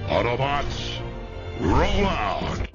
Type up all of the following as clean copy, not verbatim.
Autobots, roll out!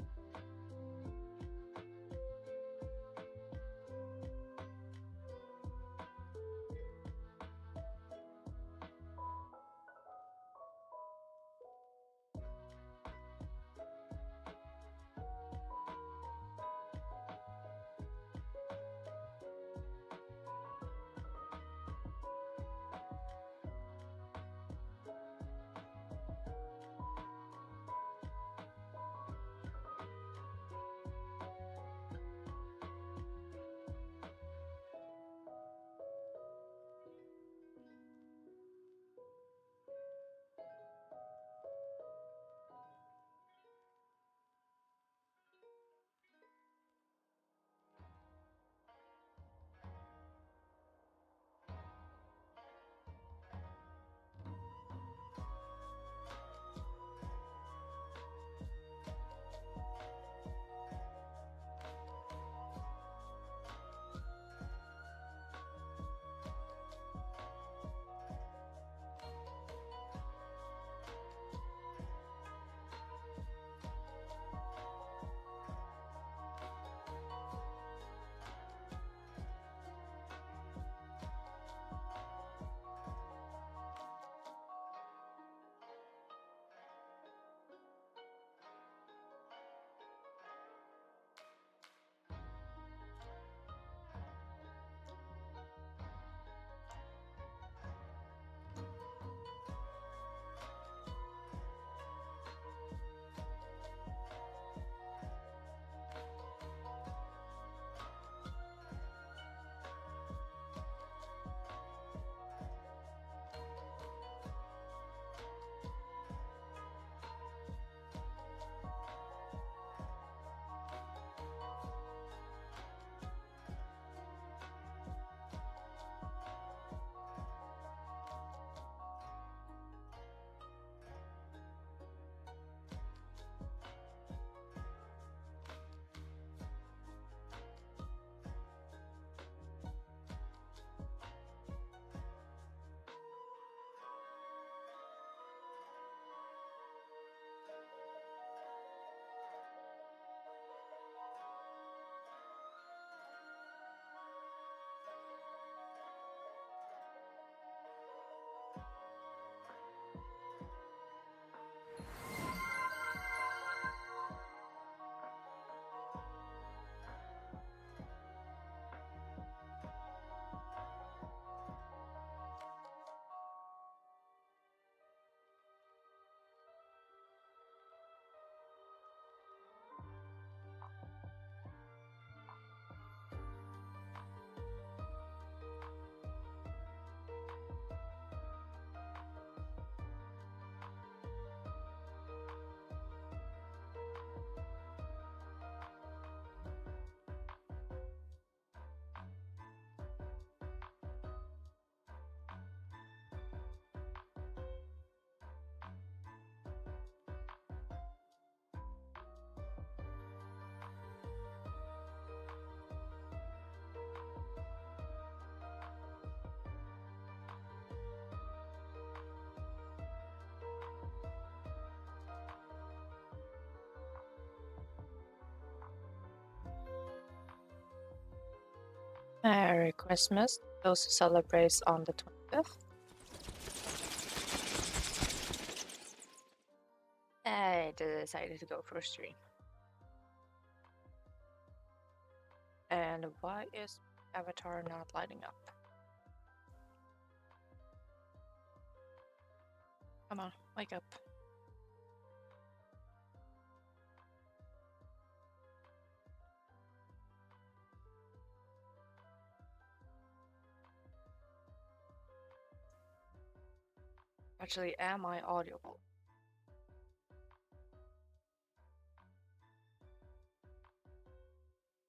Merry Christmas. Those who celebrate on the 25th. I decided to go for a stream. And why is Avatar not lighting up? Come on, wake up. Actually, am I audible?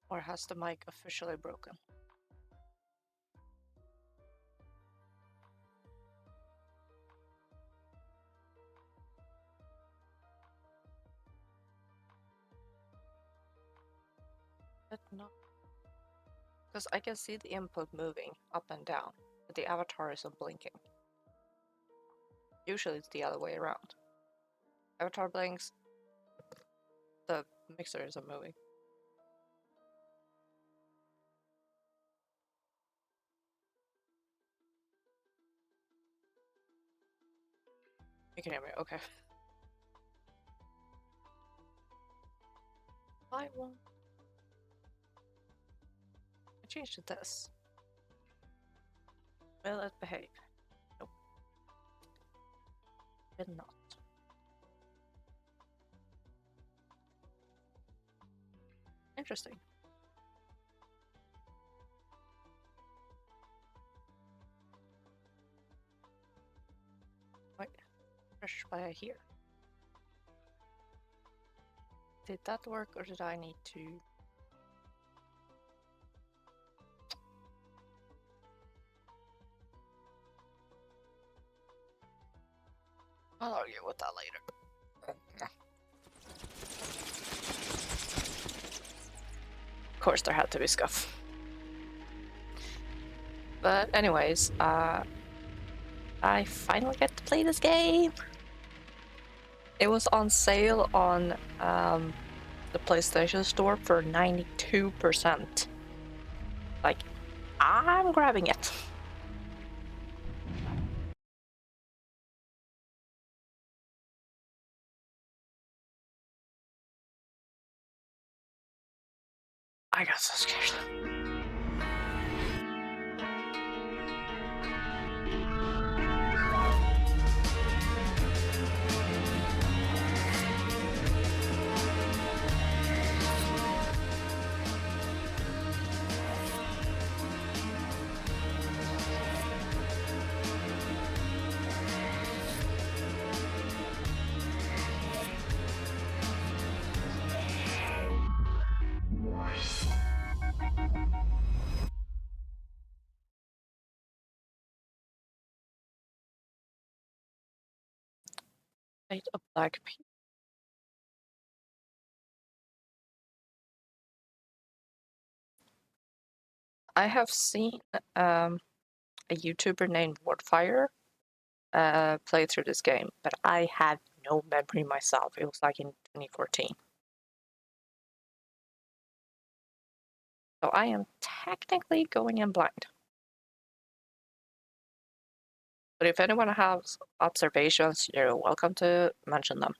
Or has the mic officially broken? But not. Because I can see the input moving up and down, but the avatar isn't blinking. Usually it's the other way around. Avatar blinks. The mixer isn't moving. You can hear me, okay. I won't. I changed to this. Will it behave? Nope. Did not. Interesting. Wait, fresh by here. Did that work or did I need to? I'll argue with that later. Of course, there had to be scuff. But anyways, I finally get to play this game. It was on sale on the PlayStation Store for 92%. Like, I'm grabbing it. I got so scared. Fate of Black People. I have seen a YouTuber named Wardfire play through this game, but I had no memory myself. It was like in 2014. So I am technically going in blind. But if anyone has observations, you're welcome to mention them.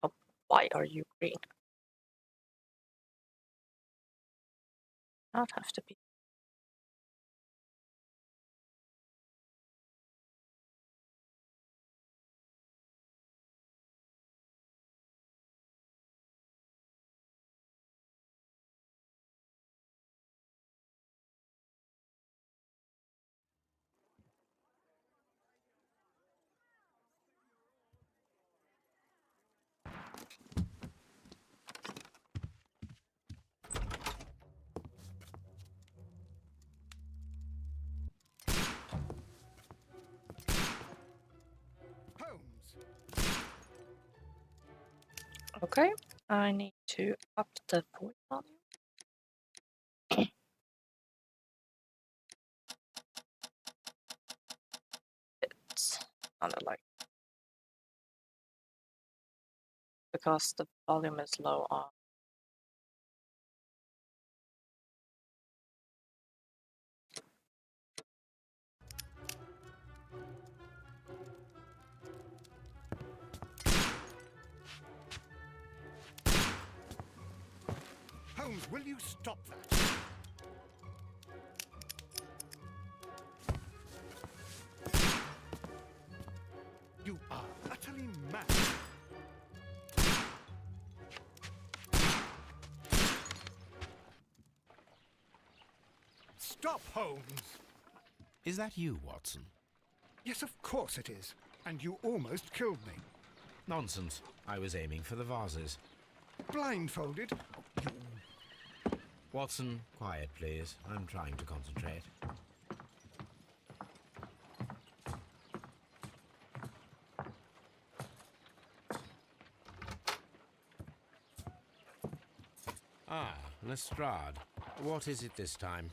Oh, why are you green? Not have to be. Holmes. Okay, I need to up the voice volume. It's on the light because the volume is low on. Will you stop that? You are utterly mad. Stop, Holmes! Is that you, Watson? Yes, of course it is. And you almost killed me. Nonsense. I was aiming for the vases. Blindfolded? Watson, quiet, please. I'm trying to concentrate. Ah, Lestrade. What is it this time?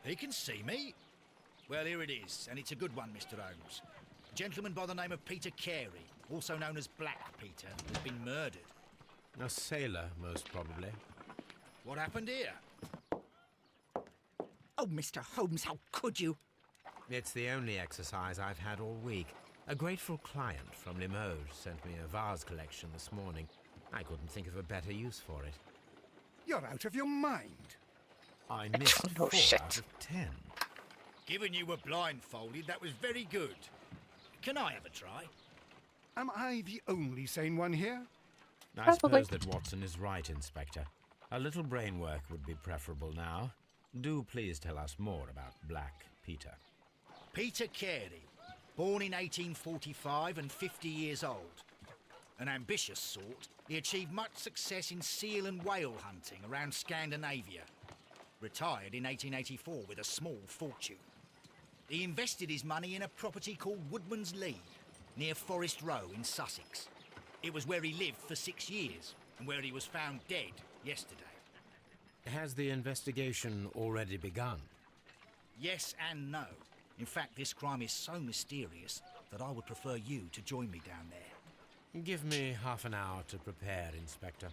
He can see me. Well, here it is, and it's a good one, Mr. Holmes. A gentleman by the name of Peter Carey, also known as Black Peter, has been murdered. A sailor, most probably. What happened here? Oh, Mr. Holmes, how could you? It's the only exercise I've had all week. A grateful client from Limoges sent me a vase collection this morning. I couldn't think of a better use for it. You're out of your mind. I missed Oh, 4 shit. out of 10. Given you were blindfolded, that was very good. Can I have a try? Am I the only sane one here? I Probably. suppose that Watson is right, Inspector. A little brain work would be preferable now. Do please tell us more about Black Peter. Peter Carey, born in 1845 and 50 years old. An ambitious sort, he achieved much success in seal and whale hunting around Scandinavia. Retired in 1884 with a small fortune. He invested his money in a property called Woodman's Lee, near Forest Row in Sussex. It was where he lived for 6 years, and where he was found dead yesterday. Has the investigation already begun? Yes and no. In fact, this crime is so mysterious that I would prefer you to join me down there. Give me half an hour to prepare, Inspector.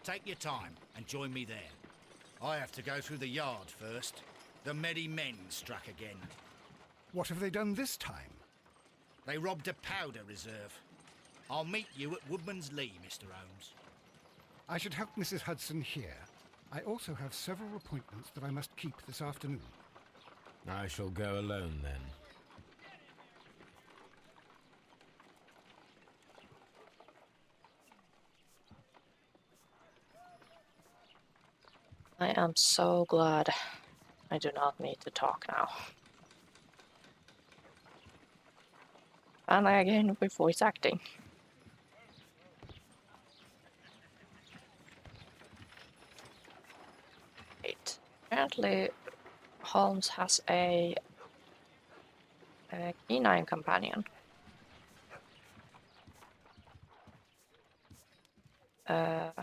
Take your time and join me there. I have to go through the yard first. The merry men struck again. What have they done this time? They robbed a powder reserve. I'll meet you at Woodman's Lee, Mr. Holmes. I should help Mrs. Hudson here. I also have several appointments that I must keep this afternoon. I shall go alone, then. I am so glad I do not need to talk now. And again with voice acting. Wait. Apparently Holmes has a canine companion. Where?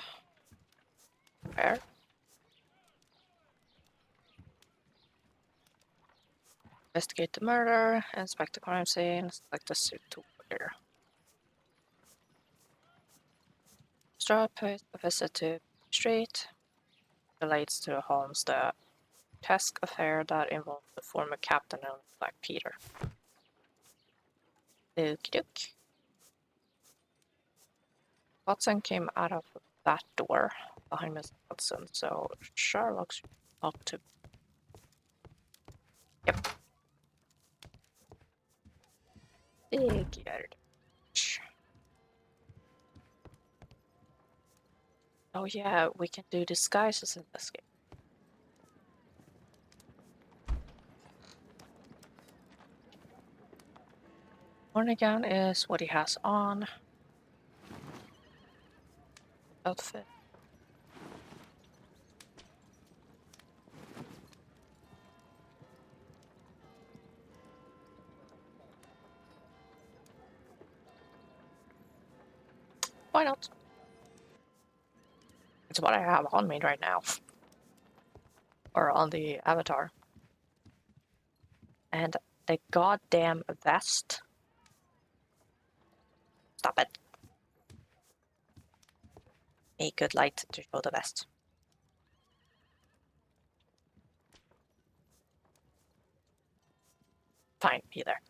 Investigate the murder, inspect the crime scene, select the suit to wear. Strap pays a visit to Street. Relates to Holmes the task affair that involved the former captain of Black Peter. Okie doke. Watson came out of that door behind Miss Watson, so Sherlock should talk to. Yep. Big yard. Oh yeah, we can do disguises in this game. Mornigan is what he has on. Outfit. Why not? It's what I have on me right now. Or on the avatar. And the goddamn vest. Stop it. A good light to show the vest. Fine, either.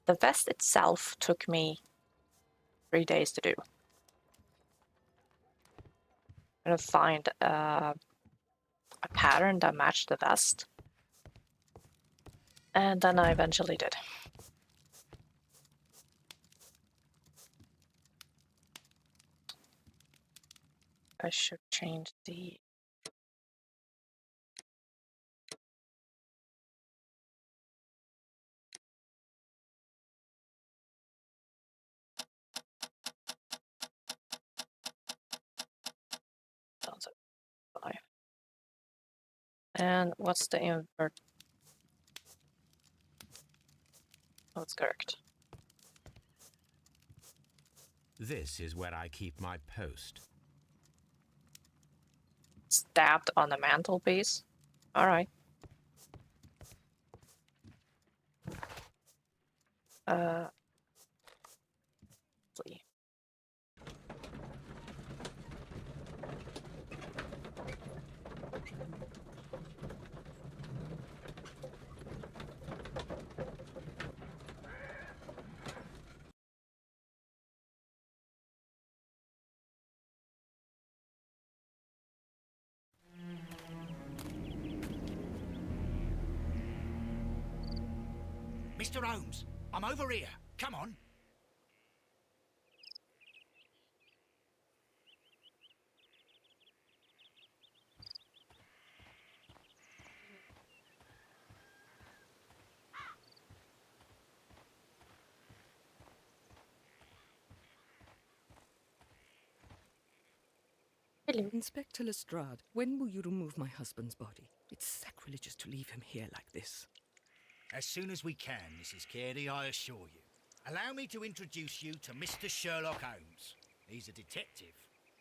The vest itself took me 3 days to do. I'm gonna find a pattern that matched the vest. And then I eventually did. I should change the... And what's the invert? Oh, it's correct. This is where I keep my post. Stabbed on the mantelpiece. All right. See. Mr. Holmes, I'm over here. Come on. Hello. Inspector Lestrade, when will you remove my husband's body? It's sacrilegious to leave him here like this. As soon as we can, Mrs. Carey, I assure you. Allow me to introduce you to Mr. Sherlock Holmes. He's a detective.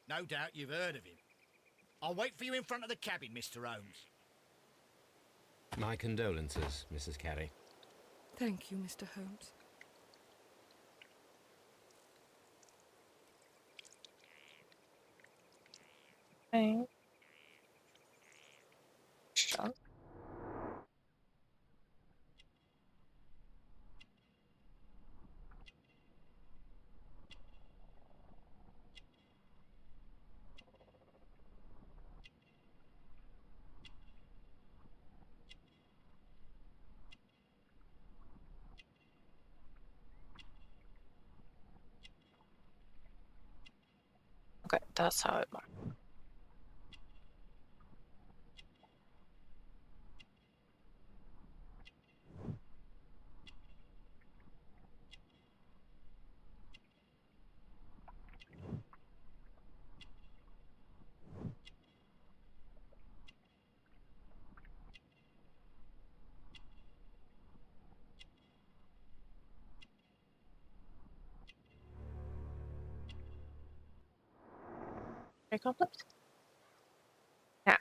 No doubt you've heard of him. I'll wait for you in front of the cabin, Mr. Holmes. My condolences, Mrs. Carey. Thank you, Mr. Holmes. Okay. Sure. Okay, that's how it works. Very complex. Now,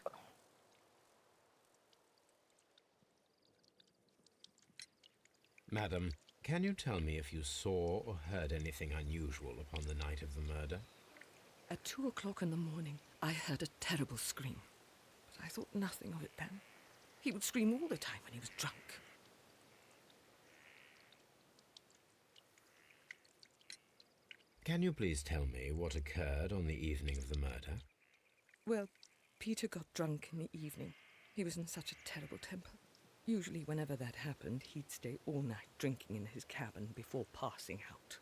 Madam, can you tell me if you saw or heard anything unusual upon the night of the murder? At 2 o'clock in the morning, I heard a terrible scream. But I thought nothing of it then. He would scream all the time when he was drunk. Can you please tell me what occurred on the evening of the murder? Well, Peter got drunk in the evening. He was in such a terrible temper. Usually whenever that happened, he'd stay all night drinking in his cabin before passing out.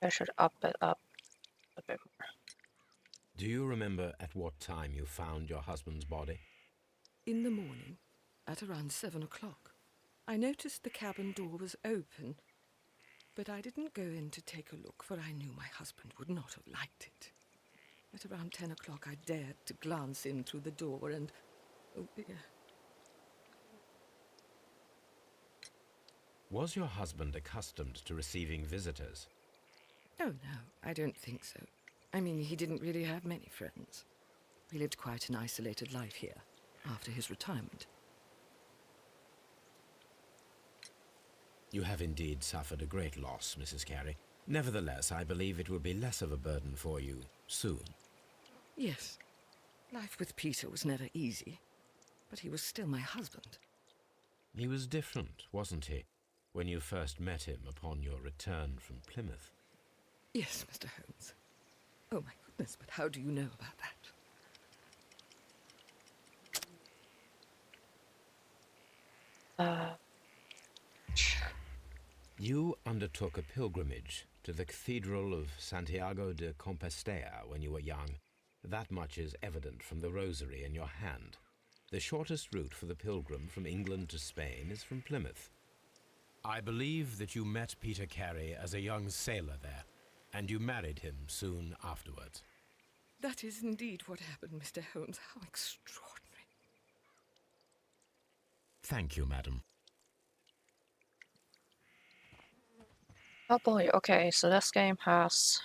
I should up it up a bit more. Do you remember at what time you found your husband's body? In the morning, at around 7 o'clock, I noticed the cabin door was open, but I didn't go in to take a look, for I knew my husband would not have liked it. At around 10 o'clock, I dared to glance in through the door and... oh dear. Was your husband accustomed to receiving visitors? Oh, no, I don't think so. I mean, he didn't really have many friends. He lived quite an isolated life here, after his retirement. You have indeed suffered a great loss, Mrs. Carey. Nevertheless, I believe it will be less of a burden for you soon. Yes, life with Peter was never easy, but he was still my husband. He was different, wasn't he, when you first met him upon your return from Plymouth? Yes, Mr. Holmes. Oh, my goodness. goodness, but how do you know about that? You undertook a pilgrimage to the Cathedral of Santiago de Compostela when you were young. That much is evident from the rosary in your hand. The shortest route for the pilgrim from England to Spain is from Plymouth. I believe that you met Peter Carey as a young sailor there, and you married him soon afterwards. That is indeed what happened, Mr. Holmes. How extraordinary. Thank you, madam. Oh boy, okay, so this game has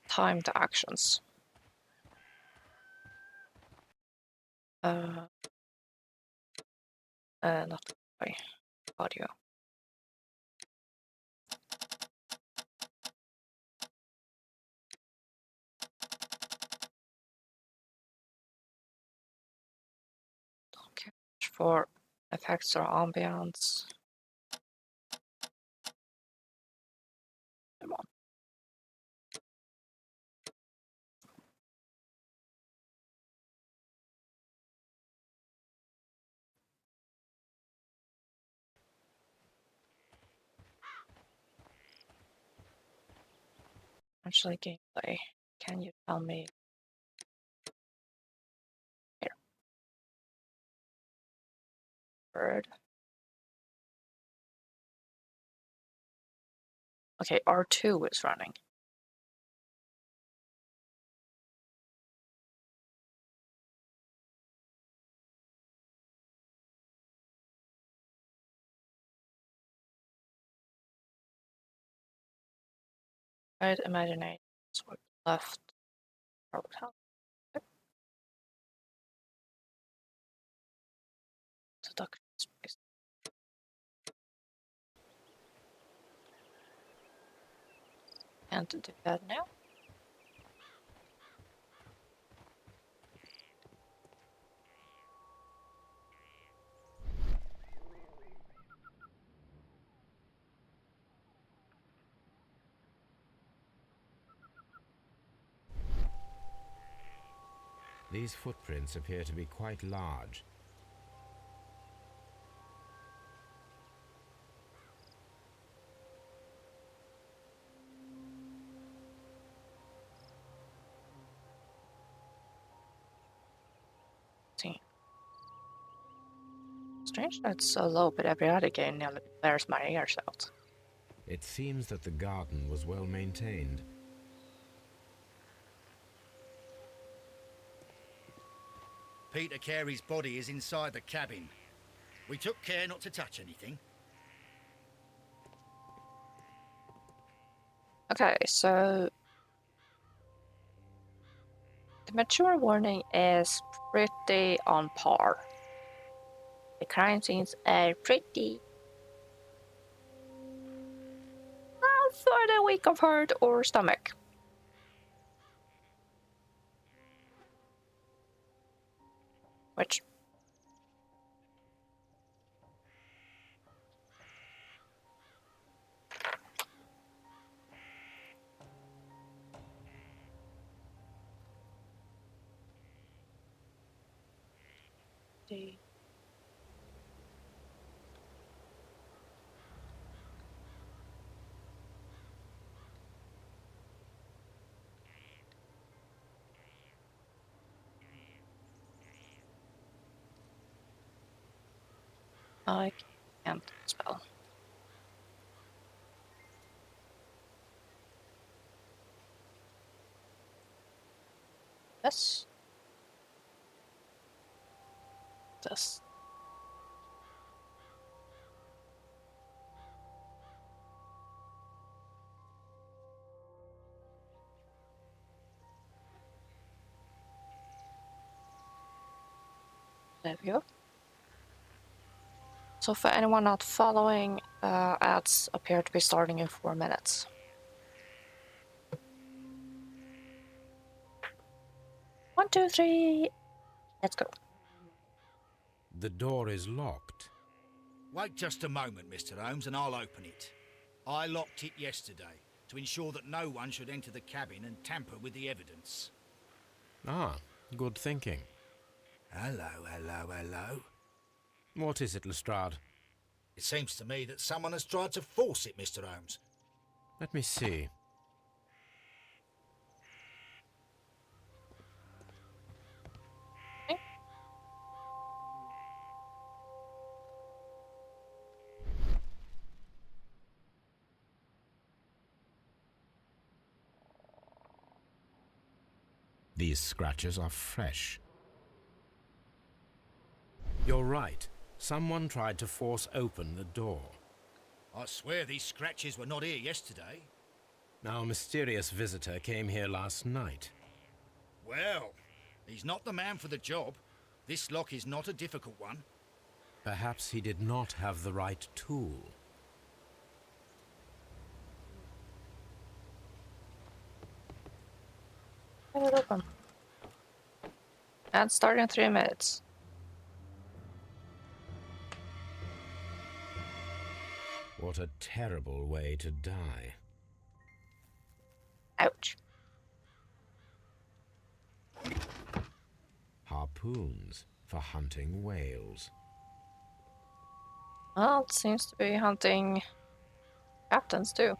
timed actions. Not by audio. Don't care much for effects or ambience. Come on. Actually, gameplay. Can you tell me? Here. Bird. Okay, R2 is running. Right, imagination. Swipe left. Or what? Deduction space. Can't do that now. These footprints appear to be quite large. See. Strange that it's so low, but every other game nearly wears my ears out. It seems that the garden was well maintained. Peter Carey's body is inside the cabin. We took care not to touch anything. Okay, so the mature warning is pretty on par. The crime scenes are pretty well for the weak of heart or stomach. Which the I can't spell. This. This. There we go. So for anyone not following, ads appear to be starting in 4 minutes. One, two, three. Let's go. The door is locked. Wait just a moment, Mr. Holmes, and I'll open it. I locked it yesterday. to ensure that no one should enter the cabin and tamper with the evidence. Ah, good thinking. Hello, hello, hello. What is it, Lestrade? It seems to me that someone has tried to force it, Mr. Holmes. Let me see. These scratches are fresh. You're right. Someone tried to force open the door. I swear these scratches were not here yesterday. Our mysterious visitor came here last night. Well, he's not the man for the job. This lock is not a difficult one. Perhaps he did not have the right tool. Get it open. And start in 3 minutes. What a terrible way to die. Ouch. Harpoons for hunting whales. Well, it seems to be hunting captains too.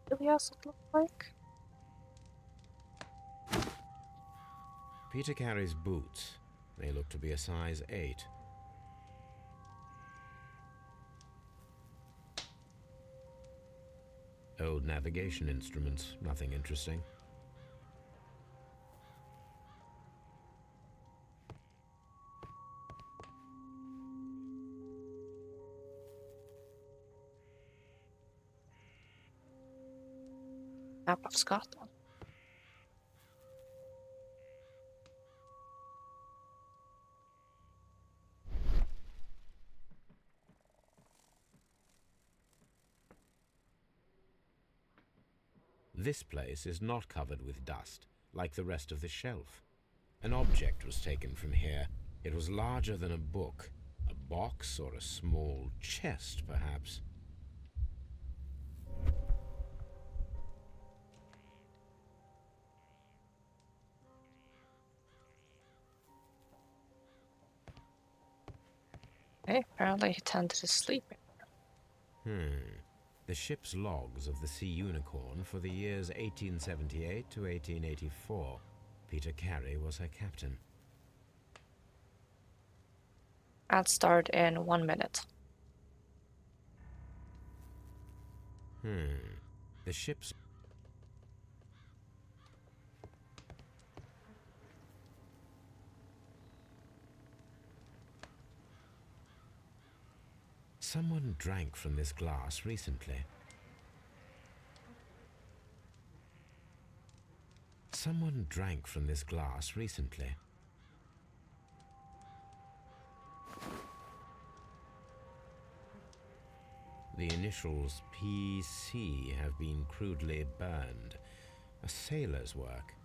Really does it look like? Peter Carey's boots. They look to be a size 8. Old navigation instruments, nothing interesting. Map of Scotland. This place is not covered with dust, like the rest of the shelf. An object was taken from here. It was larger than a book. A box or a small chest, perhaps. Okay, apparently he tended to sleep. The ship's logs of the Sea Unicorn for the years 1878 to 1884. Peter Carey was her captain. And start in 1 minute. The ship's... Someone drank from this glass recently. Someone drank from this glass recently. The initials PC have been crudely burned. A sailor's work.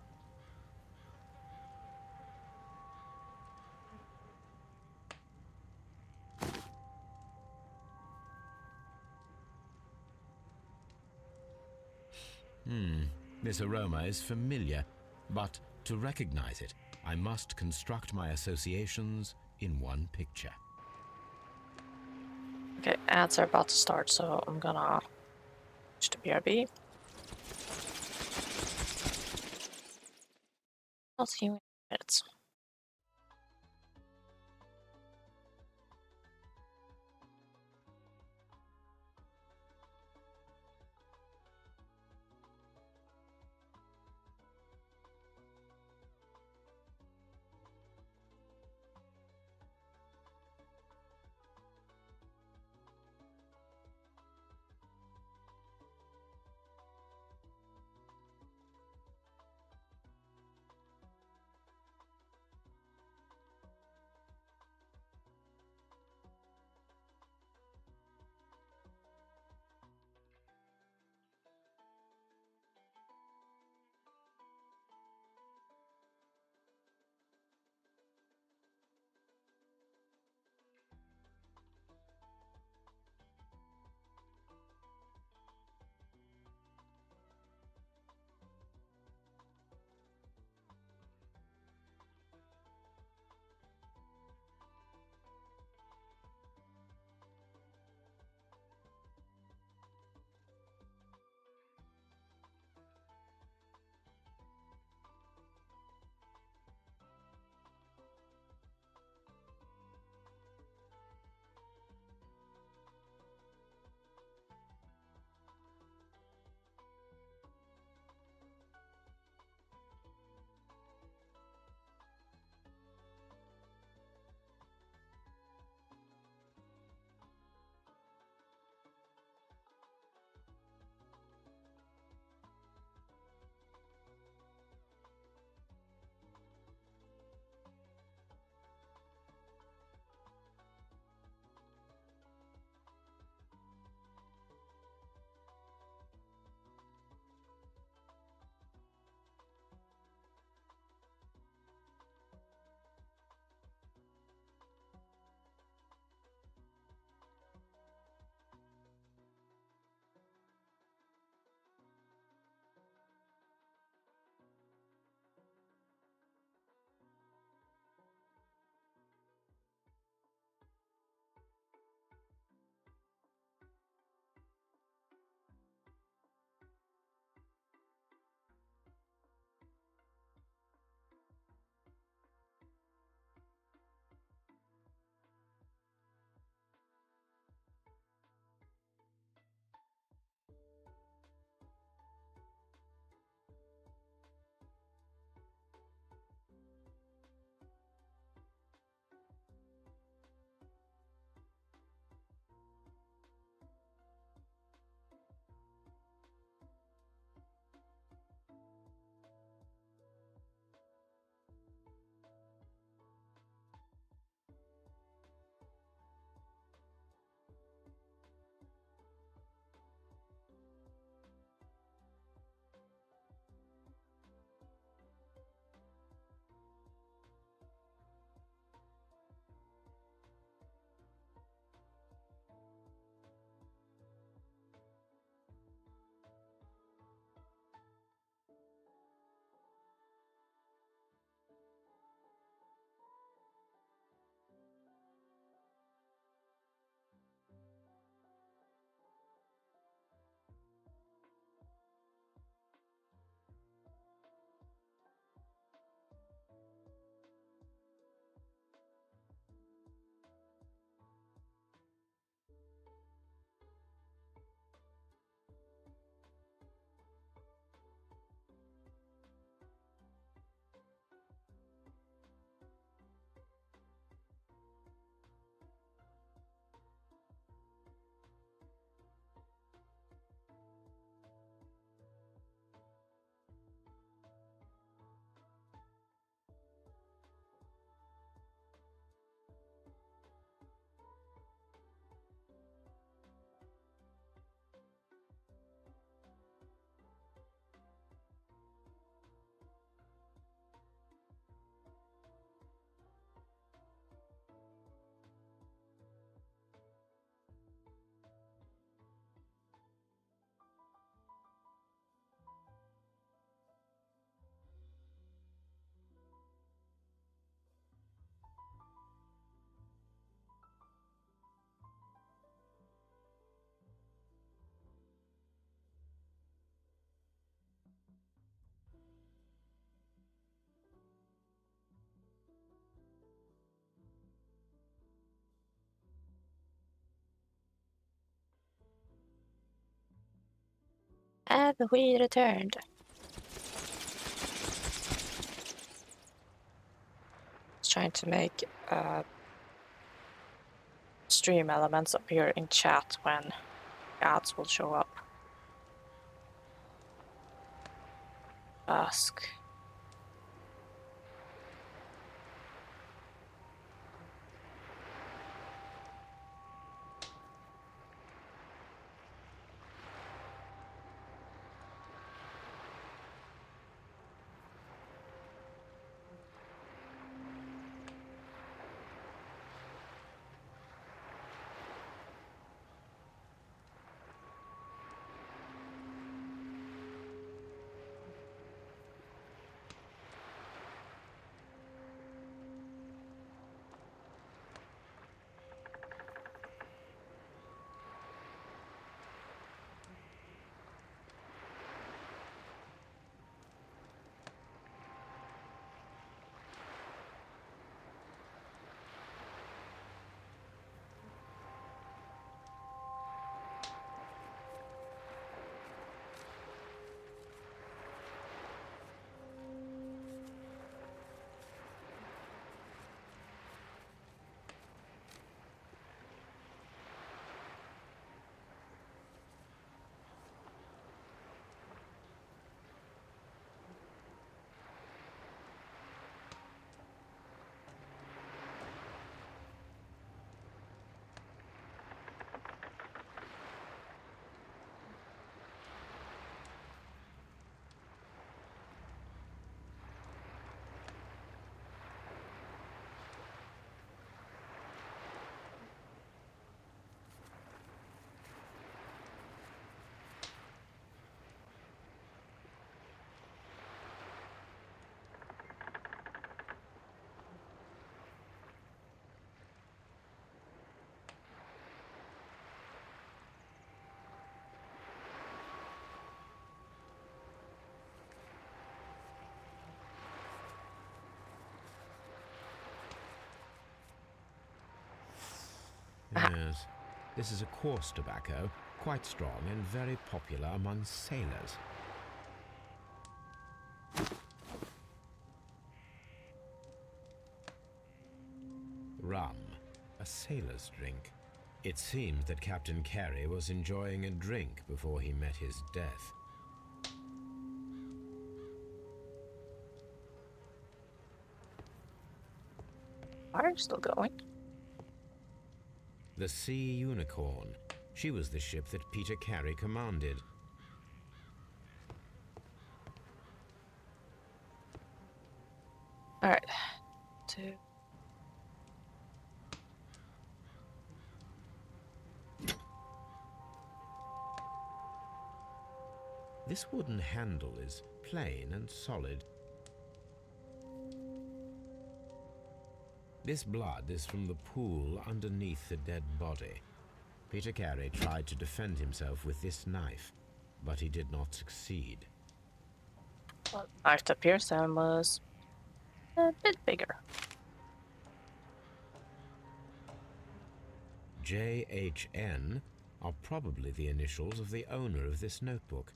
This aroma is familiar, but to recognize it, I must construct my associations in one picture. Okay, ads are about to start, so I'm gonna switch to BRB. I'll see you in minutes. And we returned. Trying to make stream elements appear in chat when ads will show up. Ask. Yes, this is a coarse tobacco, quite strong and very popular among sailors. Rum, a sailor's drink. It seemed that Captain Carey was enjoying a drink before he met his death. Are you still going? The Sea Unicorn. She was the ship that Peter Carey commanded. Alright. 2. This wooden handle is plain and solid. This blood is from the pool underneath the dead body. Peter Carey tried to defend himself with this knife, but he did not succeed. Well, knife to pierce him was a bit bigger. JHN are probably the initials of the owner of this notebook.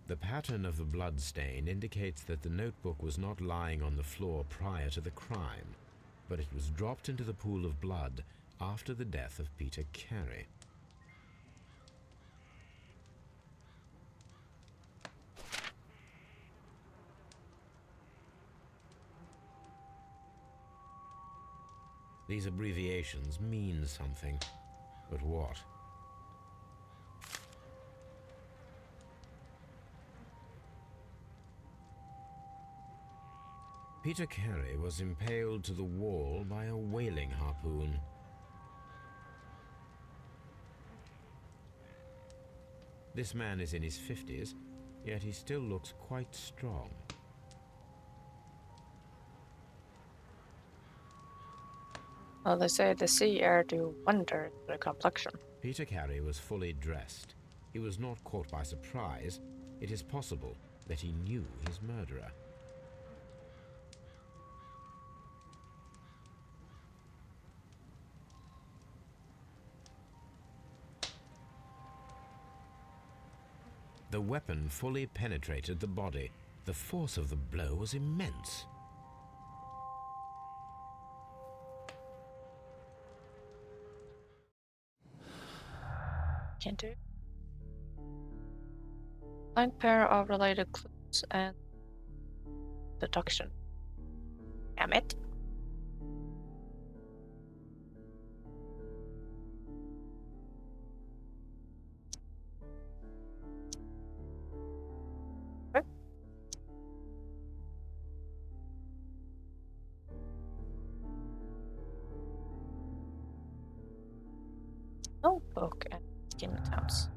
The pattern of the blood stain indicates that the notebook was not lying on the floor prior to the crime, but it was dropped into the pool of blood after the death of Peter Carey. These abbreviations mean something, but what? Peter Carey was impaled to the wall by a whaling harpoon. This man is in his 50s, yet he still looks quite strong. Well, they say the sea air do wonder to the complexion. Peter Carey was fully dressed. He was not caught by surprise. It is possible that he knew his murderer. The weapon fully penetrated the body. The force of the blow was immense. Can do. Find pair of related clues and deduction. Damn it. Okay. Notebook and skin attempts.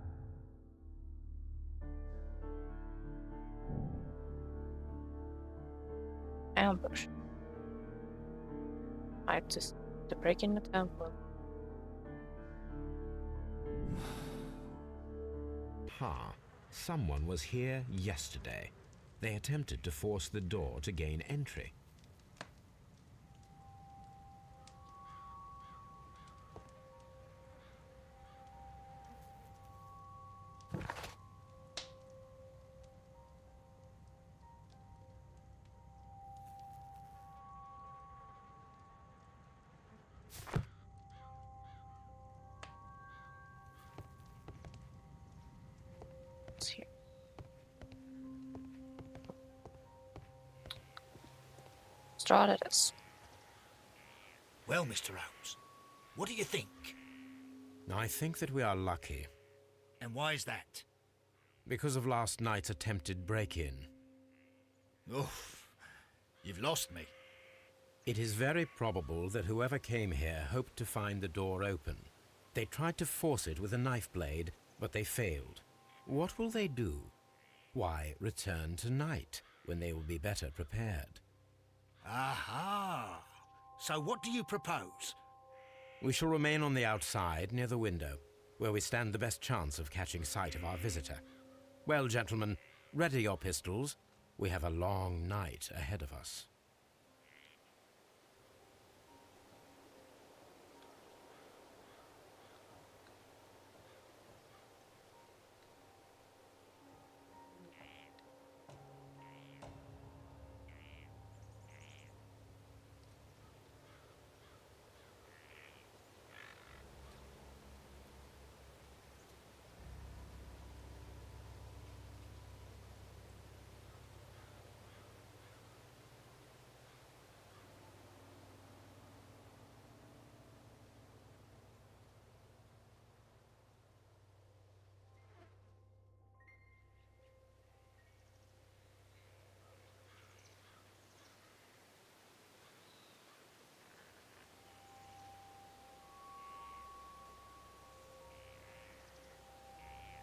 Ambush. I just the break-in attempt will. Ha! Someone was here yesterday. They attempted to force the door to gain entry. It's here. Start it is. Well, Mr. Holmes, what do you think? I think that we are lucky. And why is that? Because of last night's attempted break-in. Oof, you've lost me. It is very probable that whoever came here hoped to find the door open. They tried to force it with a knife blade, but they failed. What will they do? Why, return tonight, when they will be better prepared. Aha! So what do you propose? We shall remain on the outside, near the window, where we stand the best chance of catching sight of our visitor. Well, gentlemen, ready your pistols. We have a long night ahead of us.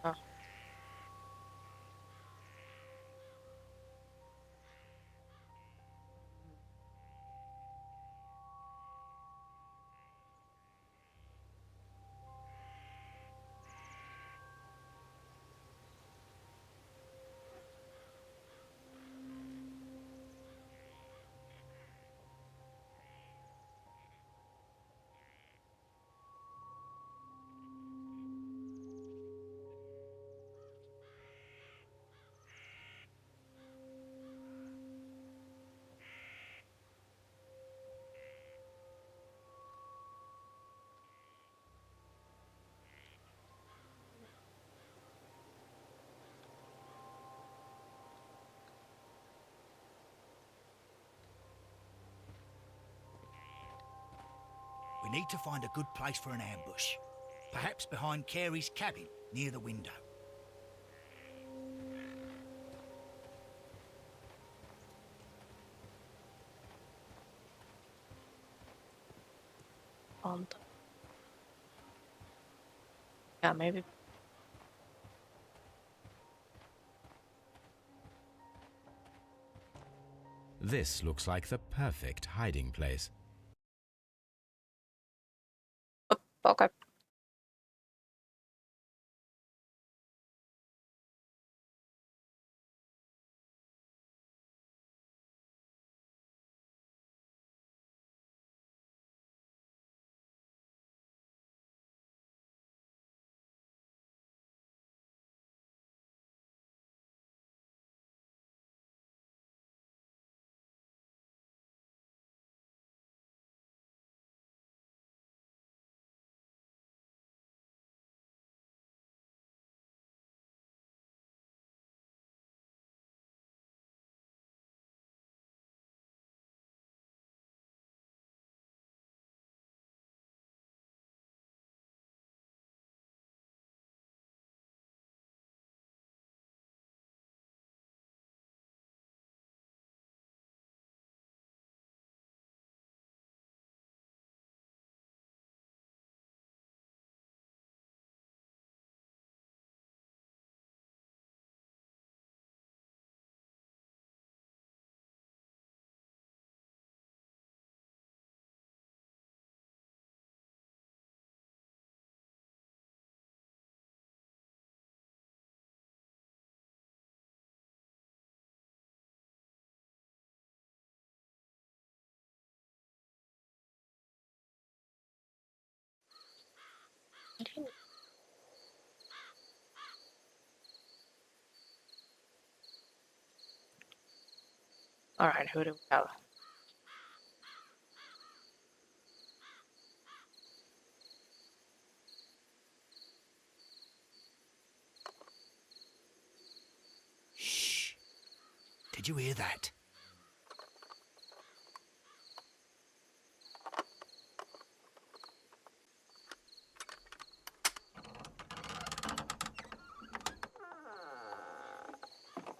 Oh. We need to find a good place for an ambush. Perhaps behind Carey's cabin, near the window. On the... Yeah, maybe. This looks like the perfect hiding place. Okay. Alright, who do we have? Shh. Did you hear that?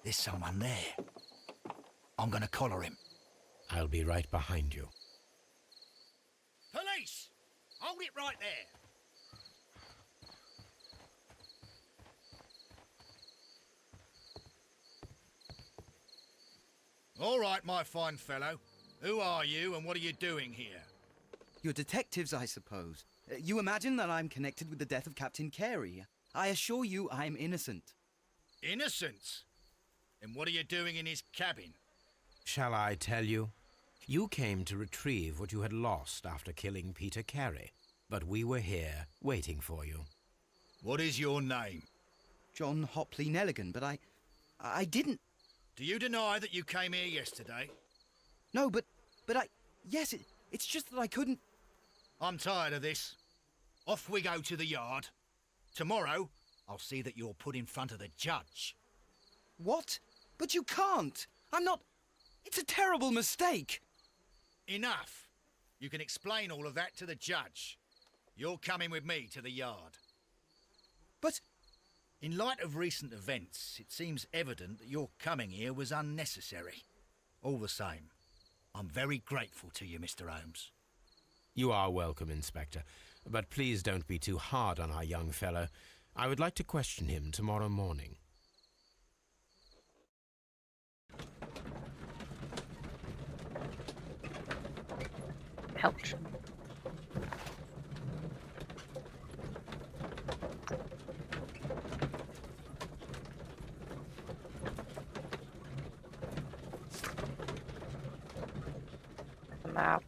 There's someone there. I'm gonna collar him. I'll be right behind you. Police! Hold it right there. All right, my fine fellow. Who are you and what are you doing here? You're detectives, I suppose. You imagine that I'm connected with the death of Captain Carey. I assure you I'm innocent. Innocence? And what are you doing in his cabin? Shall I tell you? You came to retrieve what you had lost after killing Peter Carey, but we were here waiting for you. What is your name? John Hopley Nelligan, but I didn't... Do you deny that you came here yesterday? No, but yes, it's just that I couldn't... I'm tired of this. Off we go to the yard. Tomorrow, I'll see that you're put in front of the judge. What? But you can't! I'm not... It's a terrible mistake! Enough. You can explain all of that to the judge. You're coming with me to the yard. But... In light of recent events, it seems evident that your coming here was unnecessary. All the same, I'm very grateful to you, Mr. Holmes. You are welcome, Inspector, but please don't be too hard on our young fellow. I would like to question him tomorrow morning. Ouch. The map.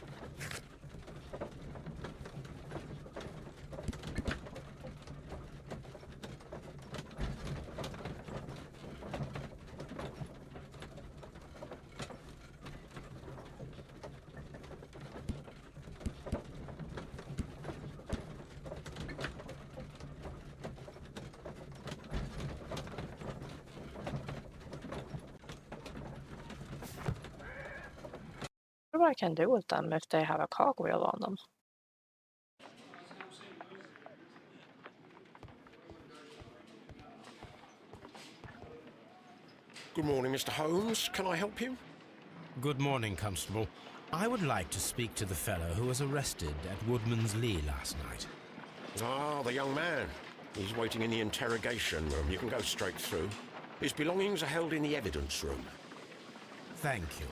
What I can do with them if they have a cogwheel on them? Good morning, Mr. Holmes. Can I help you? Good morning, Constable. I would like to speak to the fellow who was arrested at Woodman's Lee last night. Ah, the young man. He's waiting in the interrogation room. You can go straight through. His belongings are held in the evidence room. Thank you.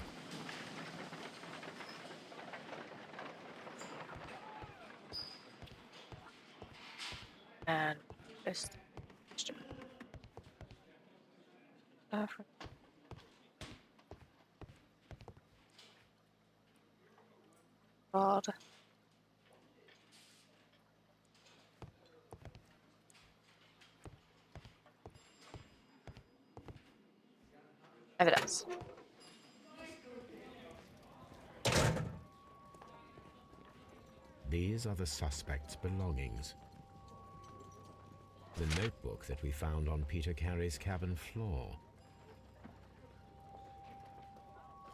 And this. God. Evidence. These are the suspect's belongings. The notebook that we found on Peter Carey's cabin floor.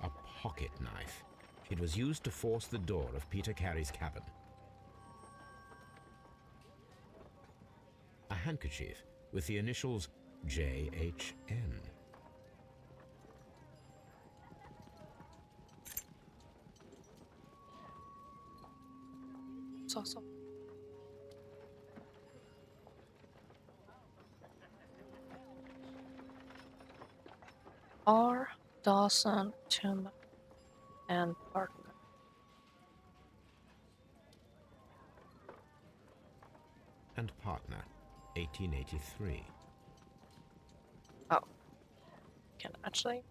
A pocket knife. It was used to force the door of Peter Carey's cabin. A handkerchief with the initials JHN. It's awesome. R. Dawson, Tim, and partner. And partner, 1883. Oh. Can actually.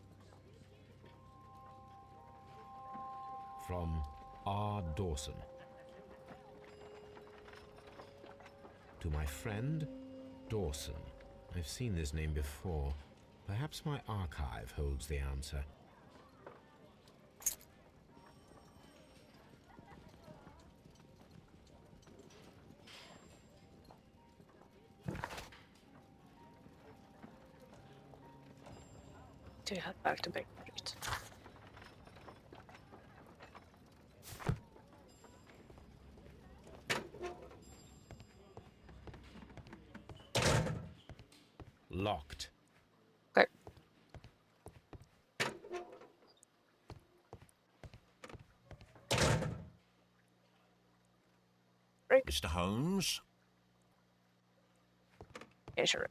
From R. Dawson. To my friend, Dawson. I've seen this name before. Perhaps my archive holds the answer. To head back to Baker Street. Locked. Okay. Mr. Holmes? Yeah, sure.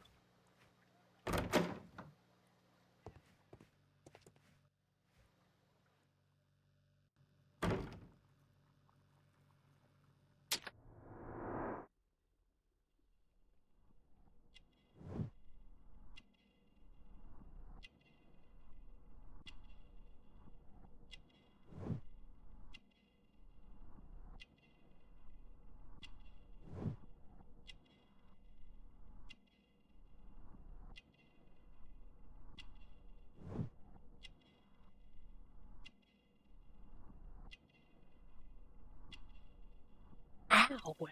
Ow! What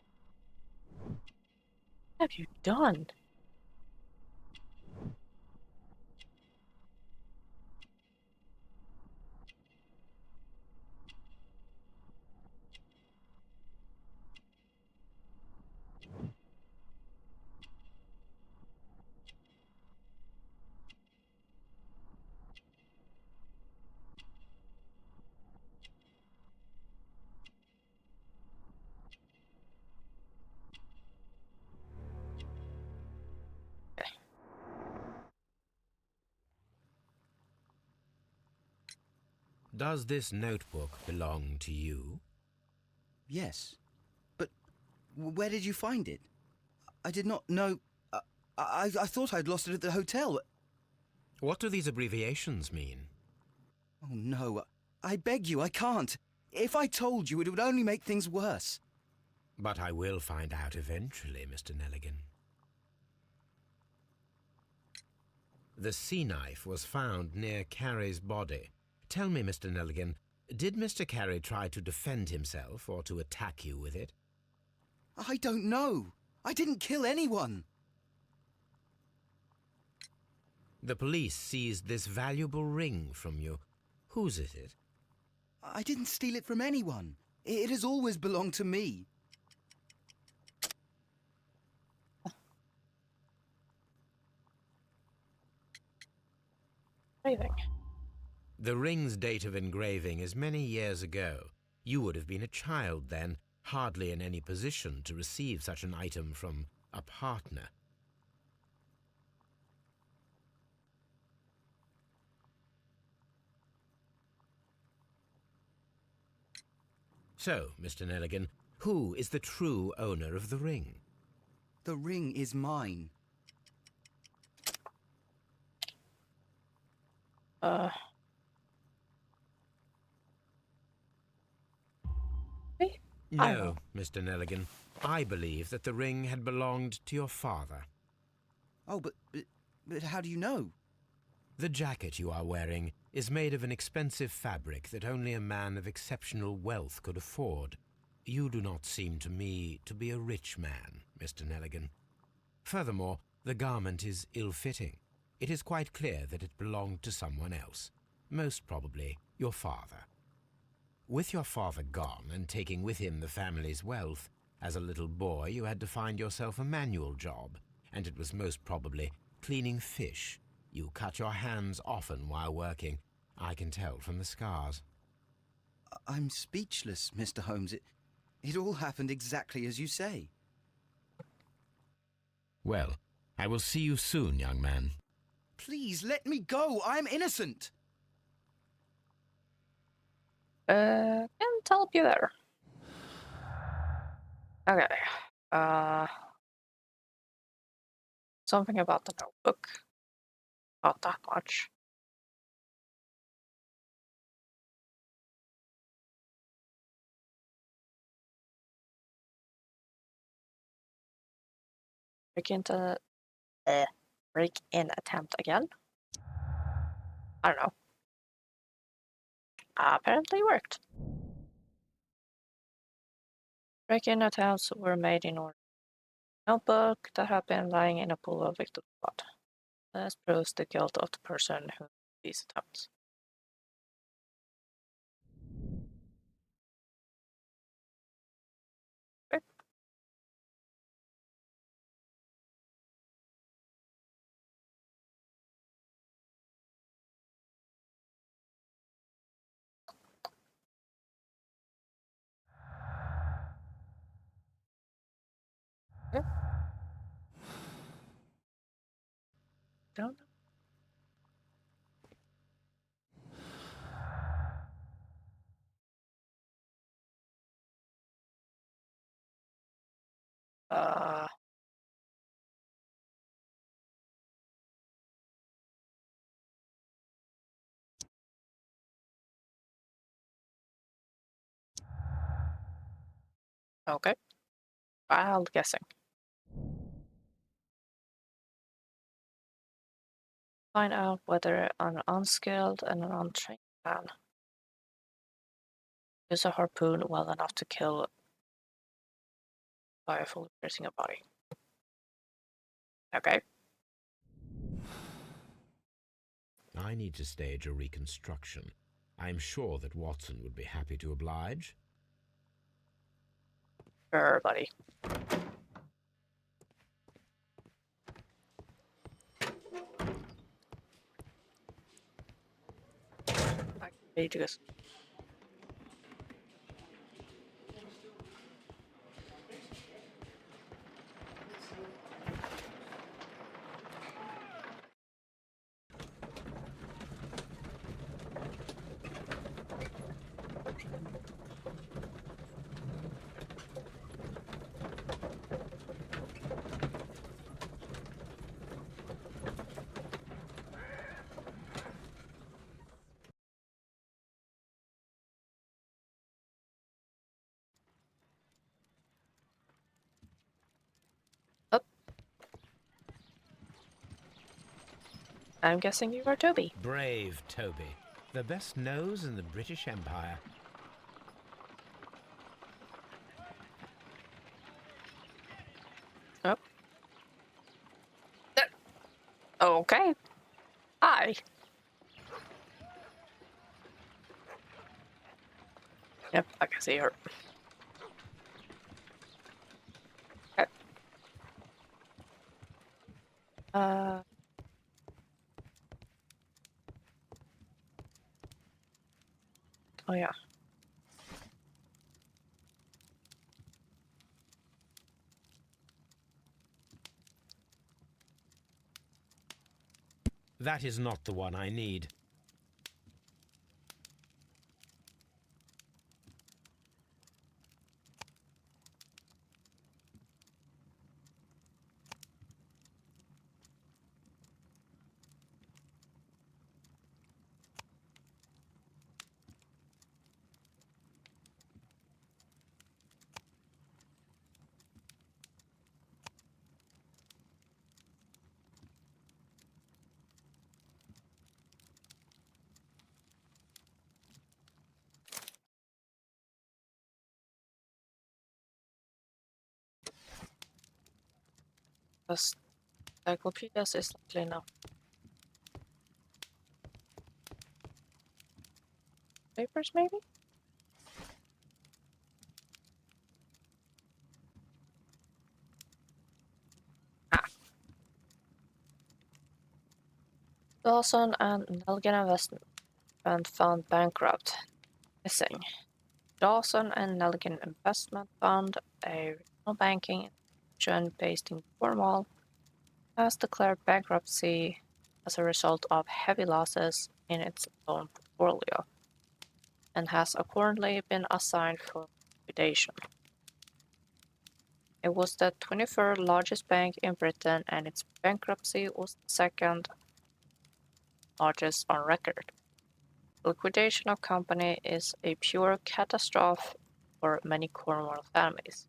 have you done? Does this notebook belong to you? Yes. But where did you find it? I did not know... I thought I'd lost it at the hotel. What do these abbreviations mean? Oh, no. I beg you, I can't. If I told you, it would only make things worse. But I will find out eventually, Mr. Nelligan. The sea knife was found near Carey's body. Tell me, Mr. Nelligan, did Mr. Carey try to defend himself or to attack you with it? I don't know. I didn't kill anyone. The police seized this valuable ring from you. Whose is it? I didn't steal it from anyone. It has always belonged to me. Anything. The ring's date of engraving is many years ago. You would have been a child then, hardly in any position to receive such an item from a partner. So, Mr. Nelligan, who is the true owner of the ring? The ring is mine. Hey, No, Mr. Nelligan. I believe that the ring had belonged to your father. Oh, but how do you know? The jacket you are wearing is made of an expensive fabric that only a man of exceptional wealth could afford. You do not seem to me to be a rich man, Mr. Nelligan. Furthermore, the garment is ill-fitting. It is quite clear that it belonged to someone else, most probably your father. With your father gone and taking with him the family's wealth, as a little boy you had to find yourself a manual job, and it was most probably cleaning fish. You cut your hands often while working. I can tell from the scars. I'm speechless, Mr. Holmes. It all happened exactly as you say. Well, I will see you soon, young man. Please, let me go. I'm innocent. Can't help you there. Okay. Something about the notebook. Not that much. break-in attempt again. I don't know. Apparently worked. Break-in attempts were made in order. Notebook that had been lying in a pool of victim blood. This proves the guilt of the person who made these attempts. Okay. Okay. Don't know. Okay. Wild guessing. Find out whether an unskilled and an untrained man use a harpoon well enough to kill by fully piercing a body. Okay. I need to stage a reconstruction. I'm sure that Watson would be happy to oblige. Sure, buddy. I need to go. Up. I'm guessing you are Toby. Brave Toby. The best nose in the British Empire. Oh. Okay. Hi. Yep, I can see her. Okay. Oh yeah. That is not the one I need. Because encyclopedias is likely enough. Papers, maybe? Ah. Dawson and Nelgen Investment Fund found bankrupt. Missing. Dawson and Nelgen Investment Fund, a regional banking institution based in Cornwall, has declared bankruptcy as a result of heavy losses in its loan portfolio and has accordingly been assigned for liquidation. It was the 23rd largest bank in Britain and its bankruptcy was the second largest on record. Liquidation of company is a pure catastrophe for many Cornwall families.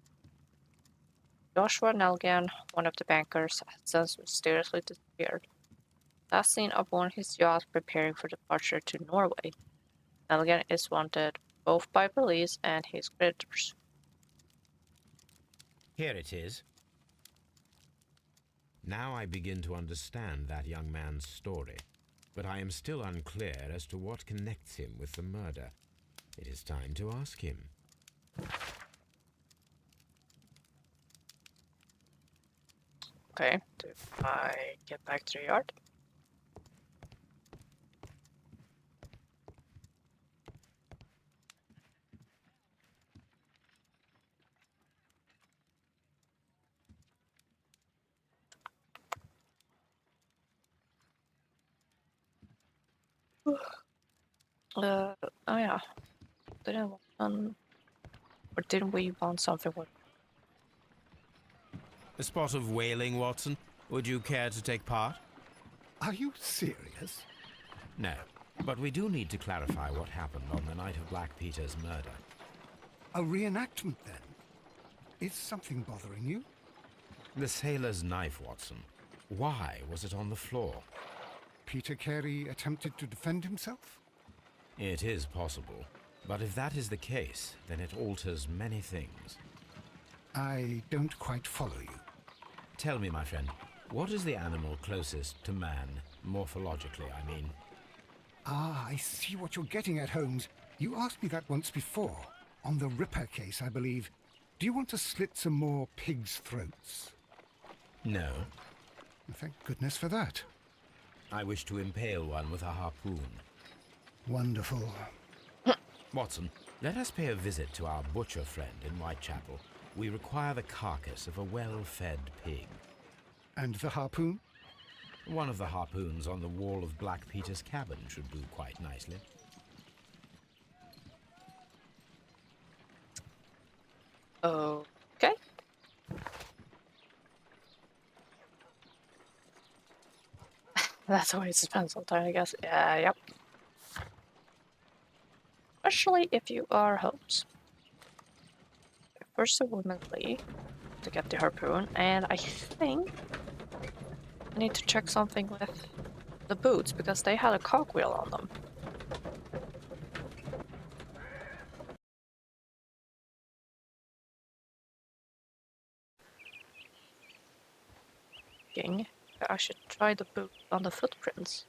Joshua Nelgan, one of the bankers, has since mysteriously disappeared. Last seen aboard his yacht preparing for departure to Norway. Nelgan is wanted both by police and his creditors. Here it is. Now I begin to understand that young man's story, but I am still unclear as to what connects him with the murder. It is time to ask him. Okay, do I get back to the yard? Oh yeah. Didn't we want something with? A spot of whaling, Watson? Would you care to take part? Are you serious? No, but we do need to clarify what happened on the night of Black Peter's murder. A reenactment, then? Is something bothering you? The sailor's knife, Watson. Why was it on the floor? Peter Carey attempted to defend himself? It is possible, but if that is the case, then it alters many things. I don't quite follow you. Tell me, my friend, what is the animal closest to man, morphologically, I mean? Ah, I see what you're getting at, Holmes. You asked me that once before. On the Ripper case, I believe. Do you want to slit some more pigs' throats? No. Thank goodness for that. I wish to impale one with a harpoon. Wonderful. Watson, let us pay a visit to our butcher friend in Whitechapel. We require the carcass of a well-fed pig. And the harpoon? One of the harpoons on the wall of Black Peter's cabin should do quite nicely. Okay. That's always depends on time, I guess. Yeah, yep. Especially if you are Holmes. First a womanly to get the harpoon, and I think I need to check something with the boots because they had a cogwheel on them. I should try the boot on the footprints.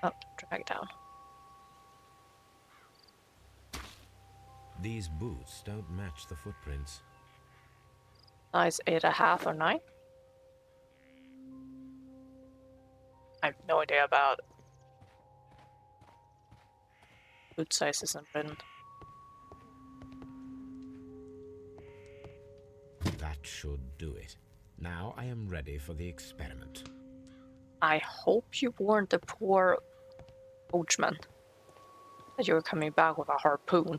Oh, drag down. These boots don't match the footprints. Size 8.5 or 9? I have no idea about boot sizes in Britain. That should do it. Now I am ready for the experiment. I hope you warned the poor coachman that you were coming back with a harpoon.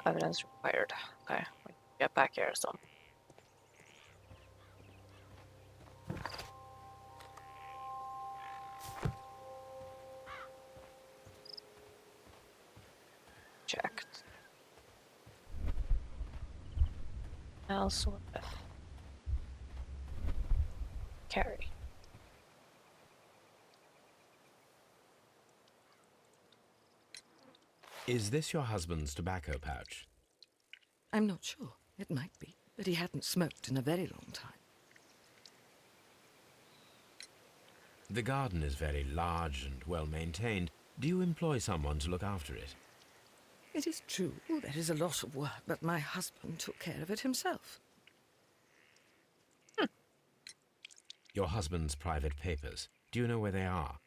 Evidence required. Okay, we get back here some. Checked. Elsewhere. Carry. Is this your husband's tobacco pouch? I'm not sure. It might be, but he hadn't smoked in a very long time. The garden is very large and well maintained. Do you employ someone to look after it? It is true, there is a lot of work, but my husband took care of it himself. Your husband's private papers. Do you know where they are?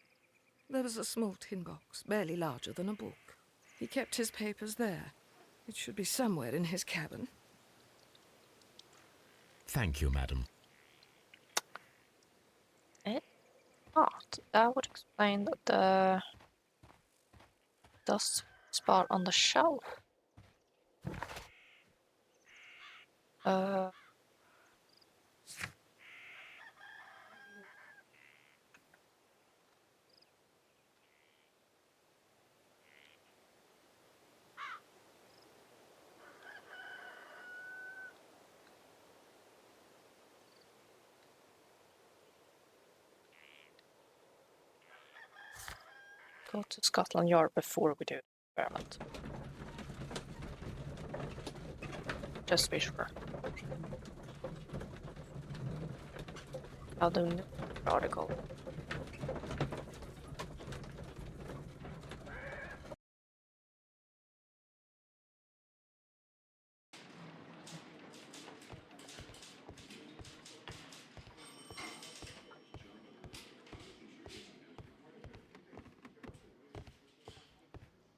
There was a small tin box, barely larger than a book. He kept his papers there. It should be somewhere in his cabin. Thank you, madam. Not. That would explain the dust spot on the shelf. Uh, go to Scotland Yard before we do the experiment. Just to be sure. I'll do an article.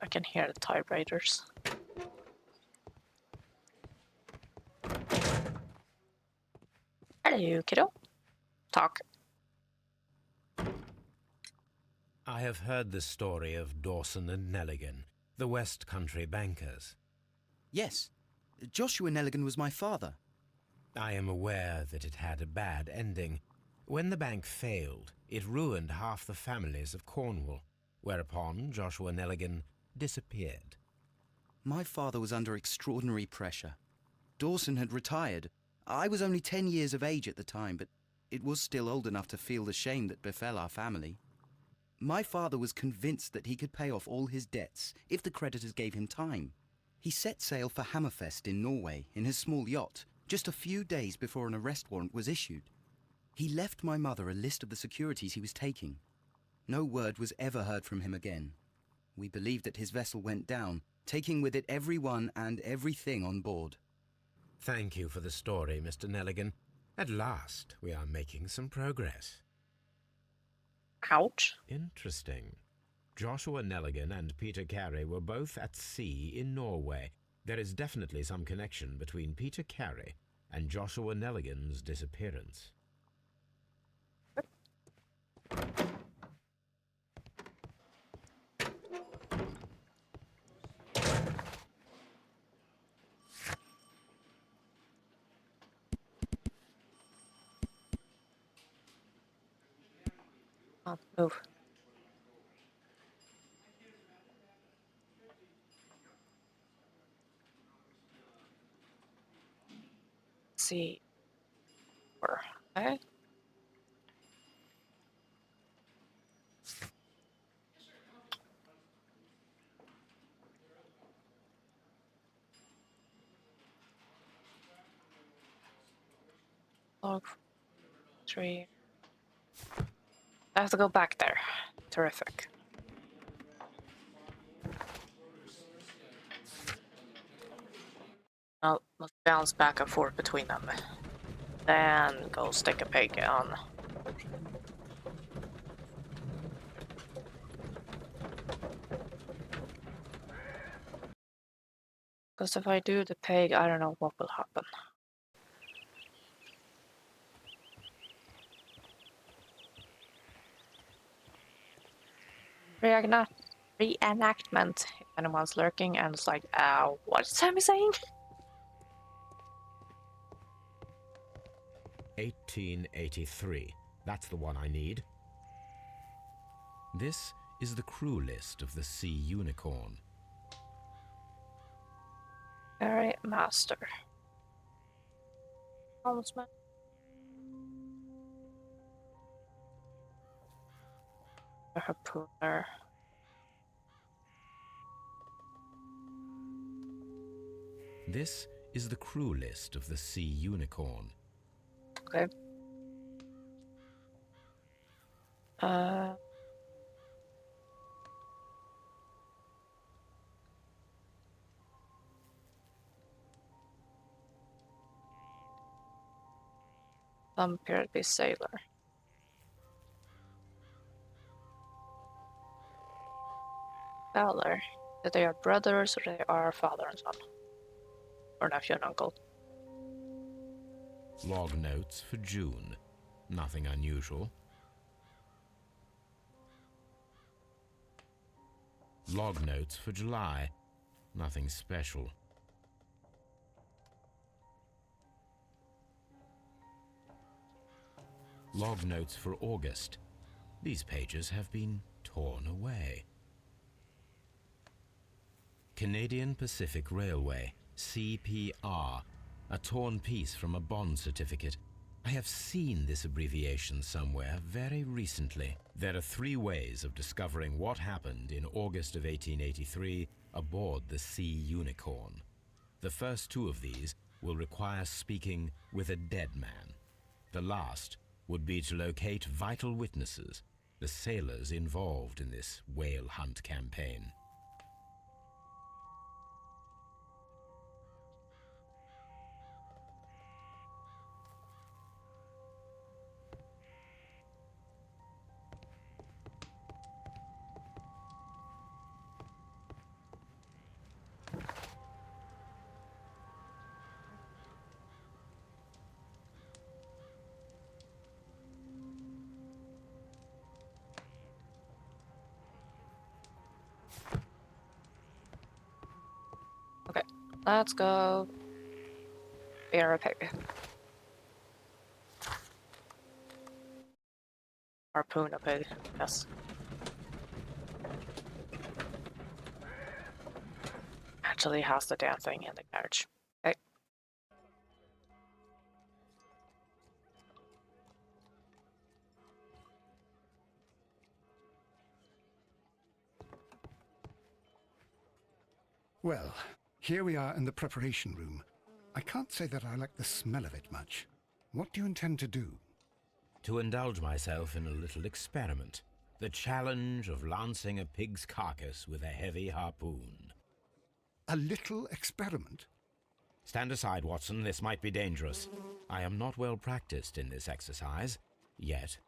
I can hear the typewriters. Hello, kiddo. Talk. I have heard the story of Dawson and Nelligan, the West Country bankers. Yes, Joshua Nelligan was my father. I am aware that it had a bad ending. When the bank failed, it ruined half the families of Cornwall, whereupon Joshua Nelligan disappeared. My father was under extraordinary pressure. Dawson had retired. I was only 10 years of age at the time, but it was still old enough to feel the shame that befell our family. My father was convinced that he could pay off all his debts if the creditors gave him time. He set sail for Hammerfest in Norway in his small yacht just a few days before an arrest warrant was issued. He left my mother a list of the securities he was taking. No word was ever heard from him again. We believe that his vessel went down, taking with it everyone and everything on board. Thank you for the story, Mr. Nelligan. At last, we are making some progress. Ouch. Interesting. Joshua Nelligan and Peter Carey were both at sea in Norway. There is definitely some connection between Peter Carey and Joshua Nelligan's disappearance. Move. See. Okay. Log 3. I have to go back there. Terrific. I'll bounce back and forth between them. Then go stick a pig on. Because if I do the pig, I don't know what will happen. Reenactment. If anyone's lurking and it's like, what's Sammy saying? 1883. That's the one I need. This is the crew list of the Sea Unicorn. Ferry Master. Helmsman. A harpooner. This is the crew list of the Sea Unicorn. Okay. Some appear to be sailor. Fowler. That they are brothers or they are father and son. Or nephew and uncle. Log notes for June. Nothing unusual. Log notes for July. Nothing special. Log notes for August. These pages have been torn away. Canadian Pacific Railway, CPR, a torn piece from a bond certificate. I have seen this abbreviation somewhere very recently. There are 3 ways of discovering what happened in August of 1883 aboard the Sea Unicorn. The first 2 of these will require speaking with a dead man. The last would be to locate vital witnesses, the sailors involved in this whale hunt campaign. Okay, let's go bear a pig. Harpoon a pig, yes. Actually has the damn thing in the garage. Okay. Well, here we are in the preparation room. I can't say that I like the smell of it much. What do you intend to do? To indulge myself in a little experiment. The challenge of lancing a pig's carcass with a heavy harpoon. A little experiment? Stand aside, Watson. This might be dangerous. I am not well practiced in this exercise, yet.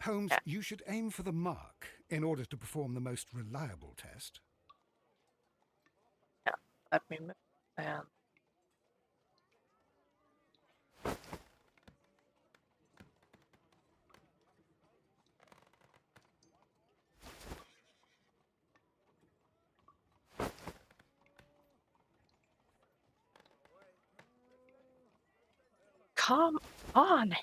Holmes, you should aim for the mark in order to perform the most reliable test. Yeah, let me move. And come on!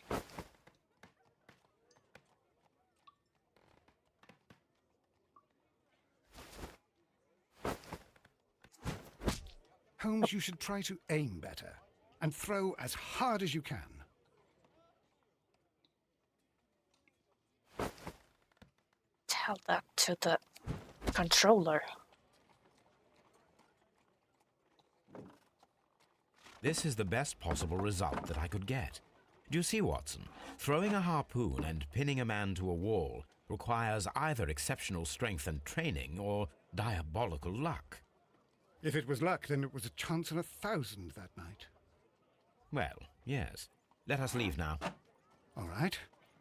Holmes, you should try to aim better and throw as hard as you can. Tell that to the controller. This is the best possible result that I could get. Do you see, Watson? Throwing a harpoon and pinning a man to a wall requires either exceptional strength and training or diabolical luck. If it was luck, then it was a chance in 1,000 that night. Well, yes. Let us leave now. All right.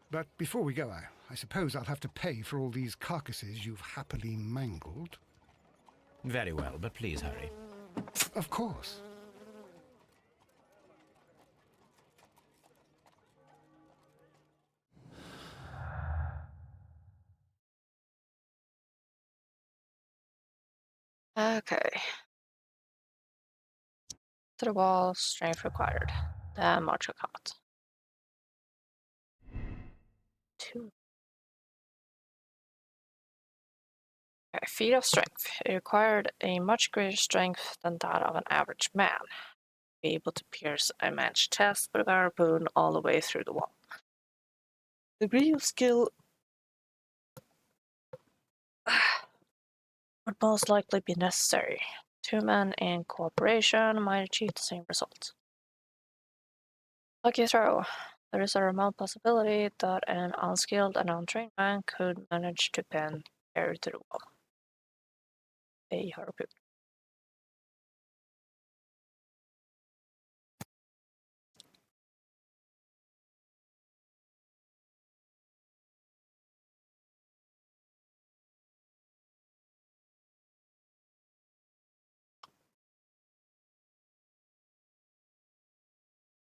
But before we go, I suppose I'll have to pay for all these carcasses you've happily mangled. Very well, but please hurry. Of course. Okay. To the wall, strength required. Then march a combat. 2. Okay, feat of strength. It required a much greater strength than that of an average man. Be able to pierce a man's chest with a harpoon all the way through the wall. Degree of skill would most likely be necessary. 2 men in cooperation might achieve the same result. Lucky throw. There is a remote possibility that an unskilled and untrained man could manage to pin Harry to the wall. A harpoon.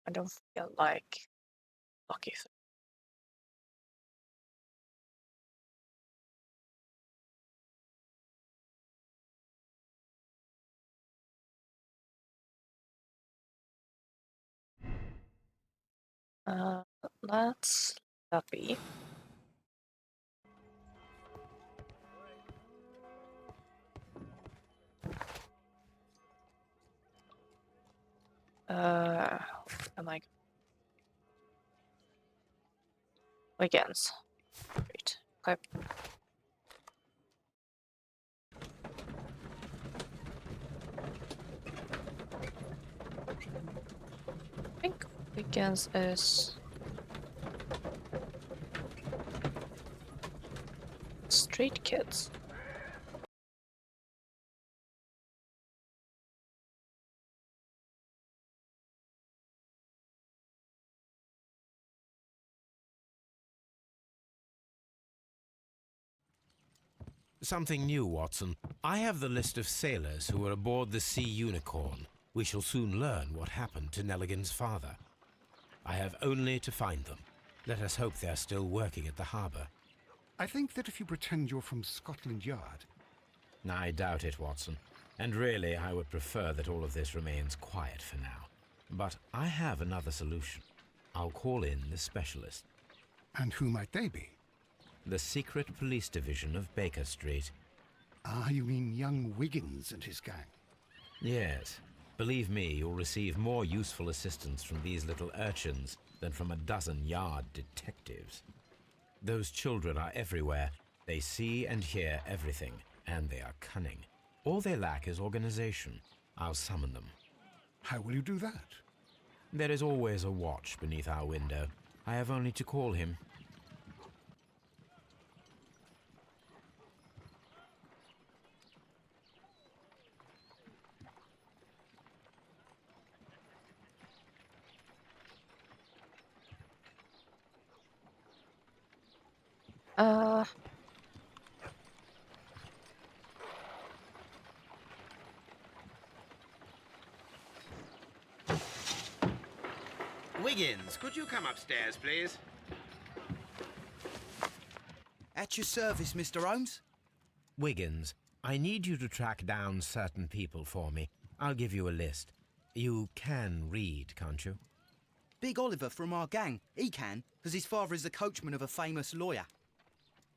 I don't feel like lucky throw. Let's that be. Am I weekends? Great. Okay. I think weekends is street kids. Something new, Watson. I have the list of sailors who were aboard the Sea Unicorn. We shall soon learn what happened to Nelligan's father. I have only to find them. Let us hope they are still working at the harbour. I think that if you pretend you're from Scotland Yard... I doubt it, Watson. And really, I would prefer that all of this remains quiet for now. But I have another solution. I'll call in the specialist. And who might they be? The secret police division of Baker Street. Ah, you mean young Wiggins and his gang? Yes. Believe me, you'll receive more useful assistance from these little urchins than from a dozen yard detectives. Those children are everywhere. They see and hear everything, and they are cunning. All they lack is organization. I'll summon them. How will you do that? There is always a watch beneath our window. I have only to call him. Wiggins, could you come upstairs, please? At your service, Mr. Holmes. Wiggins, I need you to track down certain people for me. I'll give you a list. You can read, can't you? Big Oliver from our gang. He can, because his father is the coachman of a famous lawyer.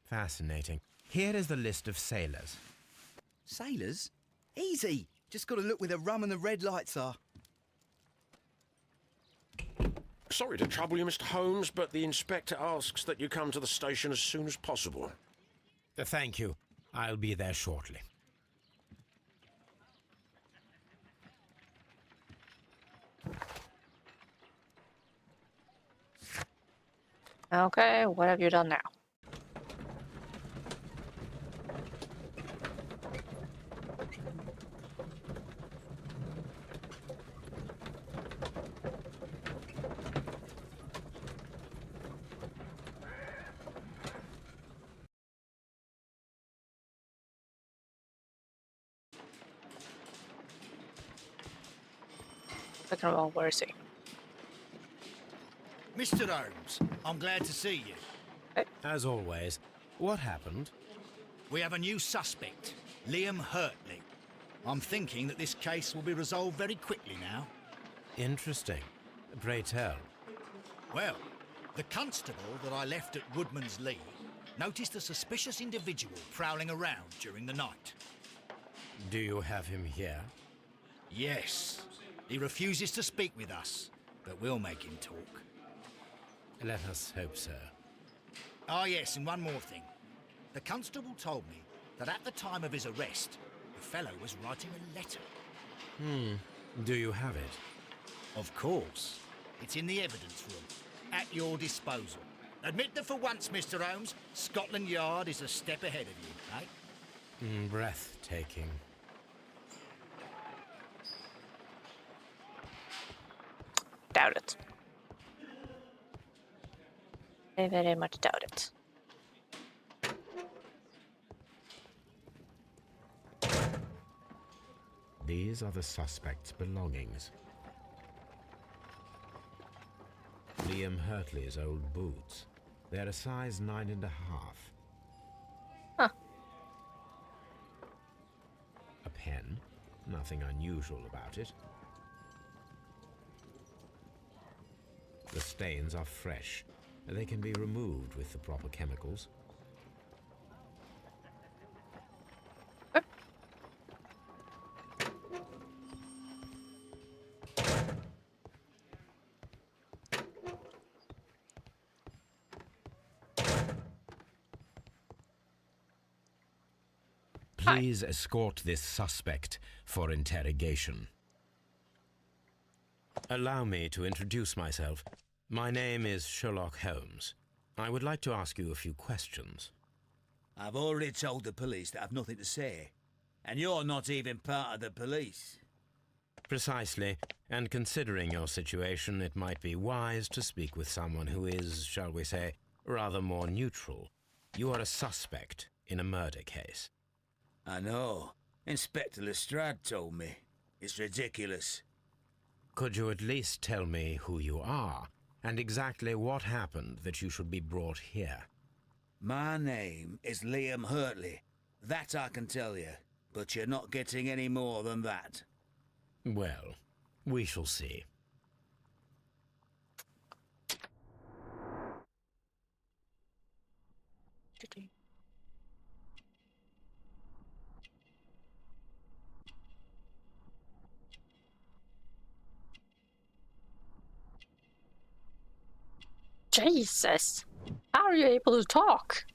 Fascinating. Here is the list of sailors. Sailors? Easy. Just got to look where the rum and the red lights are. Sorry to trouble you, Mr. Holmes, but the inspector asks that you come to the station as soon as possible. Thank you. I'll be there shortly. Okay, what have you done now? Second of all, where is he? Mr. Holmes, I'm glad to see you. As always, what happened? We have a new suspect, Liam Hurtley. I'm thinking that this case will be resolved very quickly now. Interesting. Pray tell. Well, the constable that I left at Woodman's Lee noticed a suspicious individual prowling around during the night. Do you have him here? Yes. He refuses to speak with us, but we'll make him talk. Let us hope so. Ah, yes, and one more thing. The constable told me that at the time of his arrest, the fellow was writing a letter. Do you have it? Of course. It's in the evidence room, at your disposal. Admit that for once, Mr. Holmes, Scotland Yard is a step ahead of you, eh? Breathtaking. Doubt it. I very much doubt it. These are the suspect's belongings. Liam Hurtley's old boots. They're a size 9.5. Huh. A pen. Nothing unusual about it. The stains are fresh. They can be removed with the proper chemicals. Please escort this suspect for interrogation. Allow me to introduce myself. My name is Sherlock Holmes. I would like to ask you a few questions. I've already told the police that I've nothing to say. And you're not even part of the police. Precisely, and considering your situation, it might be wise to speak with someone who is, shall we say, rather more neutral. You are a suspect in a murder case. I know. Inspector Lestrade told me. It's ridiculous. Could you at least tell me who you are, and exactly what happened that you should be brought here? My name is Liam Hurtley. That I can tell you. But you're not getting any more than that. Well, we shall see. Jesus! How are you able to talk?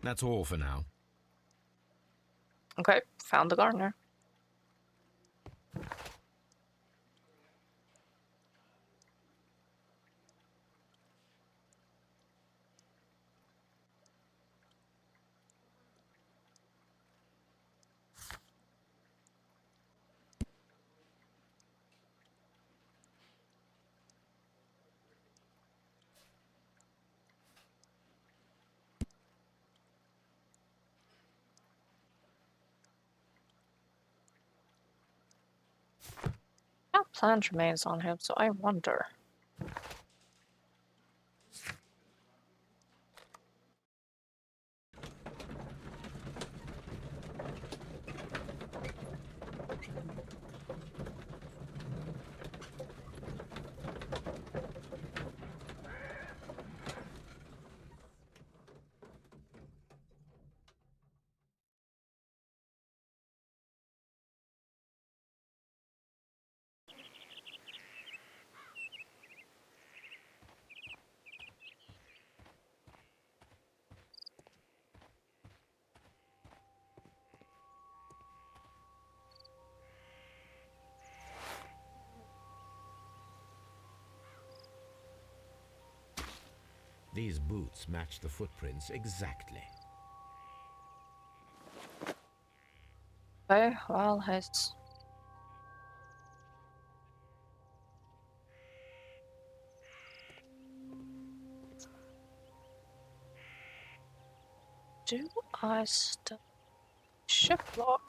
That's all for now. Okay, found the gardener. That plant remains on him, so I wonder. These boots match the footprints exactly. Okay, well, it's... Do I still... Ship log?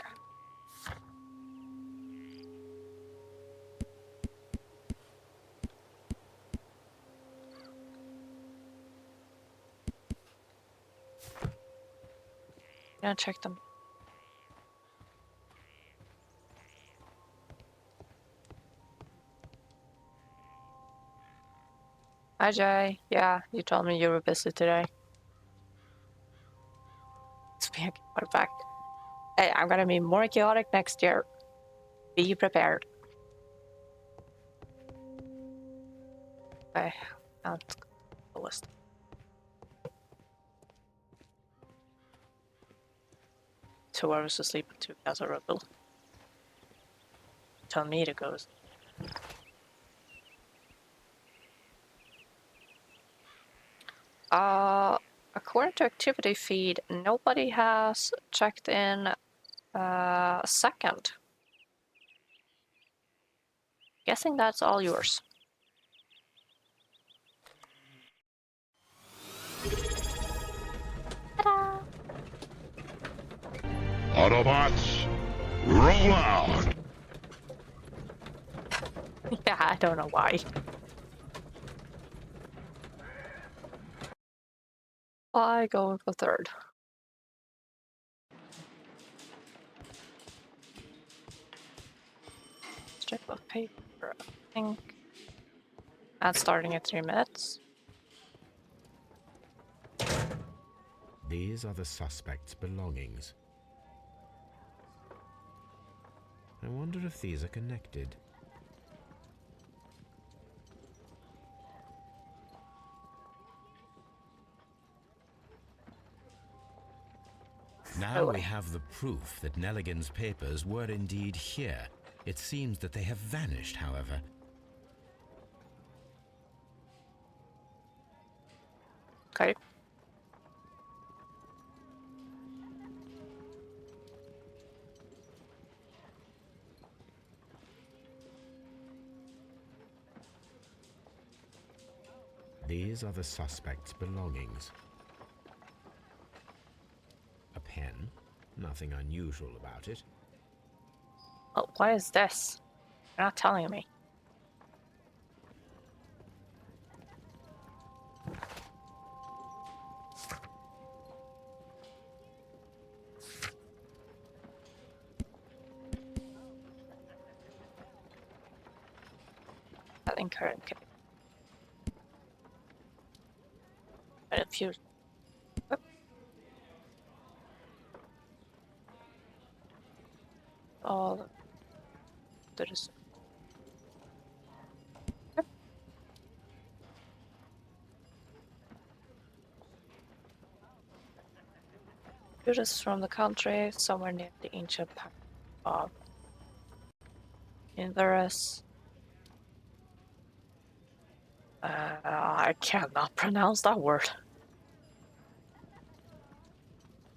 Gonna check them. Hi Jay. Yeah, you told me you were busy today. It's being chaotic back. Hey, I'm gonna be more chaotic next year. Be prepared. Okay, that's the list. Two hours of sleep and 2 guys are rebel. Tell me to go. According to activity feed, nobody has checked in a second. Guessing that's all yours. Ta-da! Autobots, roll out! Yeah, I don't know why. Why going for third? Strip of paper, I think. And starting at 3 minutes. These are the suspect's belongings. I wonder if these are connected. Now we have the proof that Nelligan's papers were indeed here. It seems that they have vanished, however. Okay. These are the suspect's belongings. A pen. Nothing unusual about it. Oh, what is this? You're not telling me. Selling current case. And a few. Whoop. All there is. Yep. Computers from the country, somewhere near the ancient part of Inverus. I cannot pronounce that word.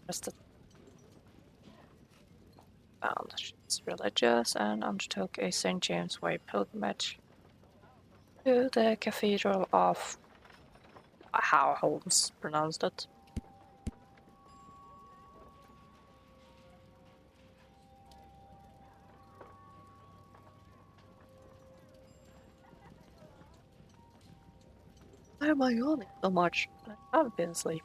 Just found she's religious and undertook a St. James Way pilgrimage to the Cathedral of how Holmes pronounced it. Why am I yawning so much? I haven't been asleep.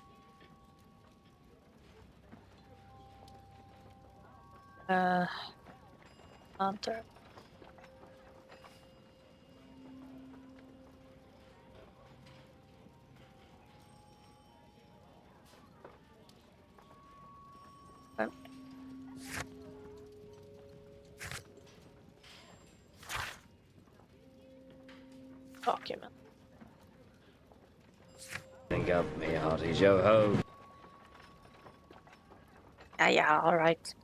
Hunter. Document. Think up me hearty yo ho. Yeah, alright.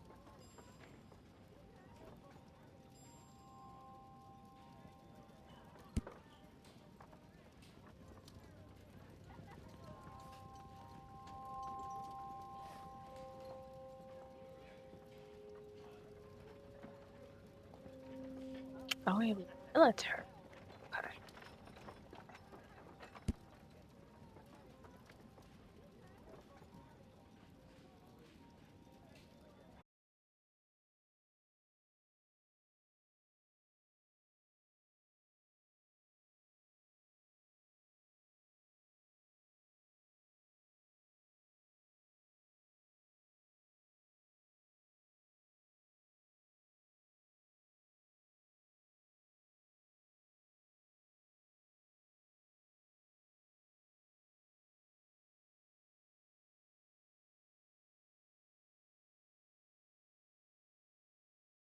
Oh, military.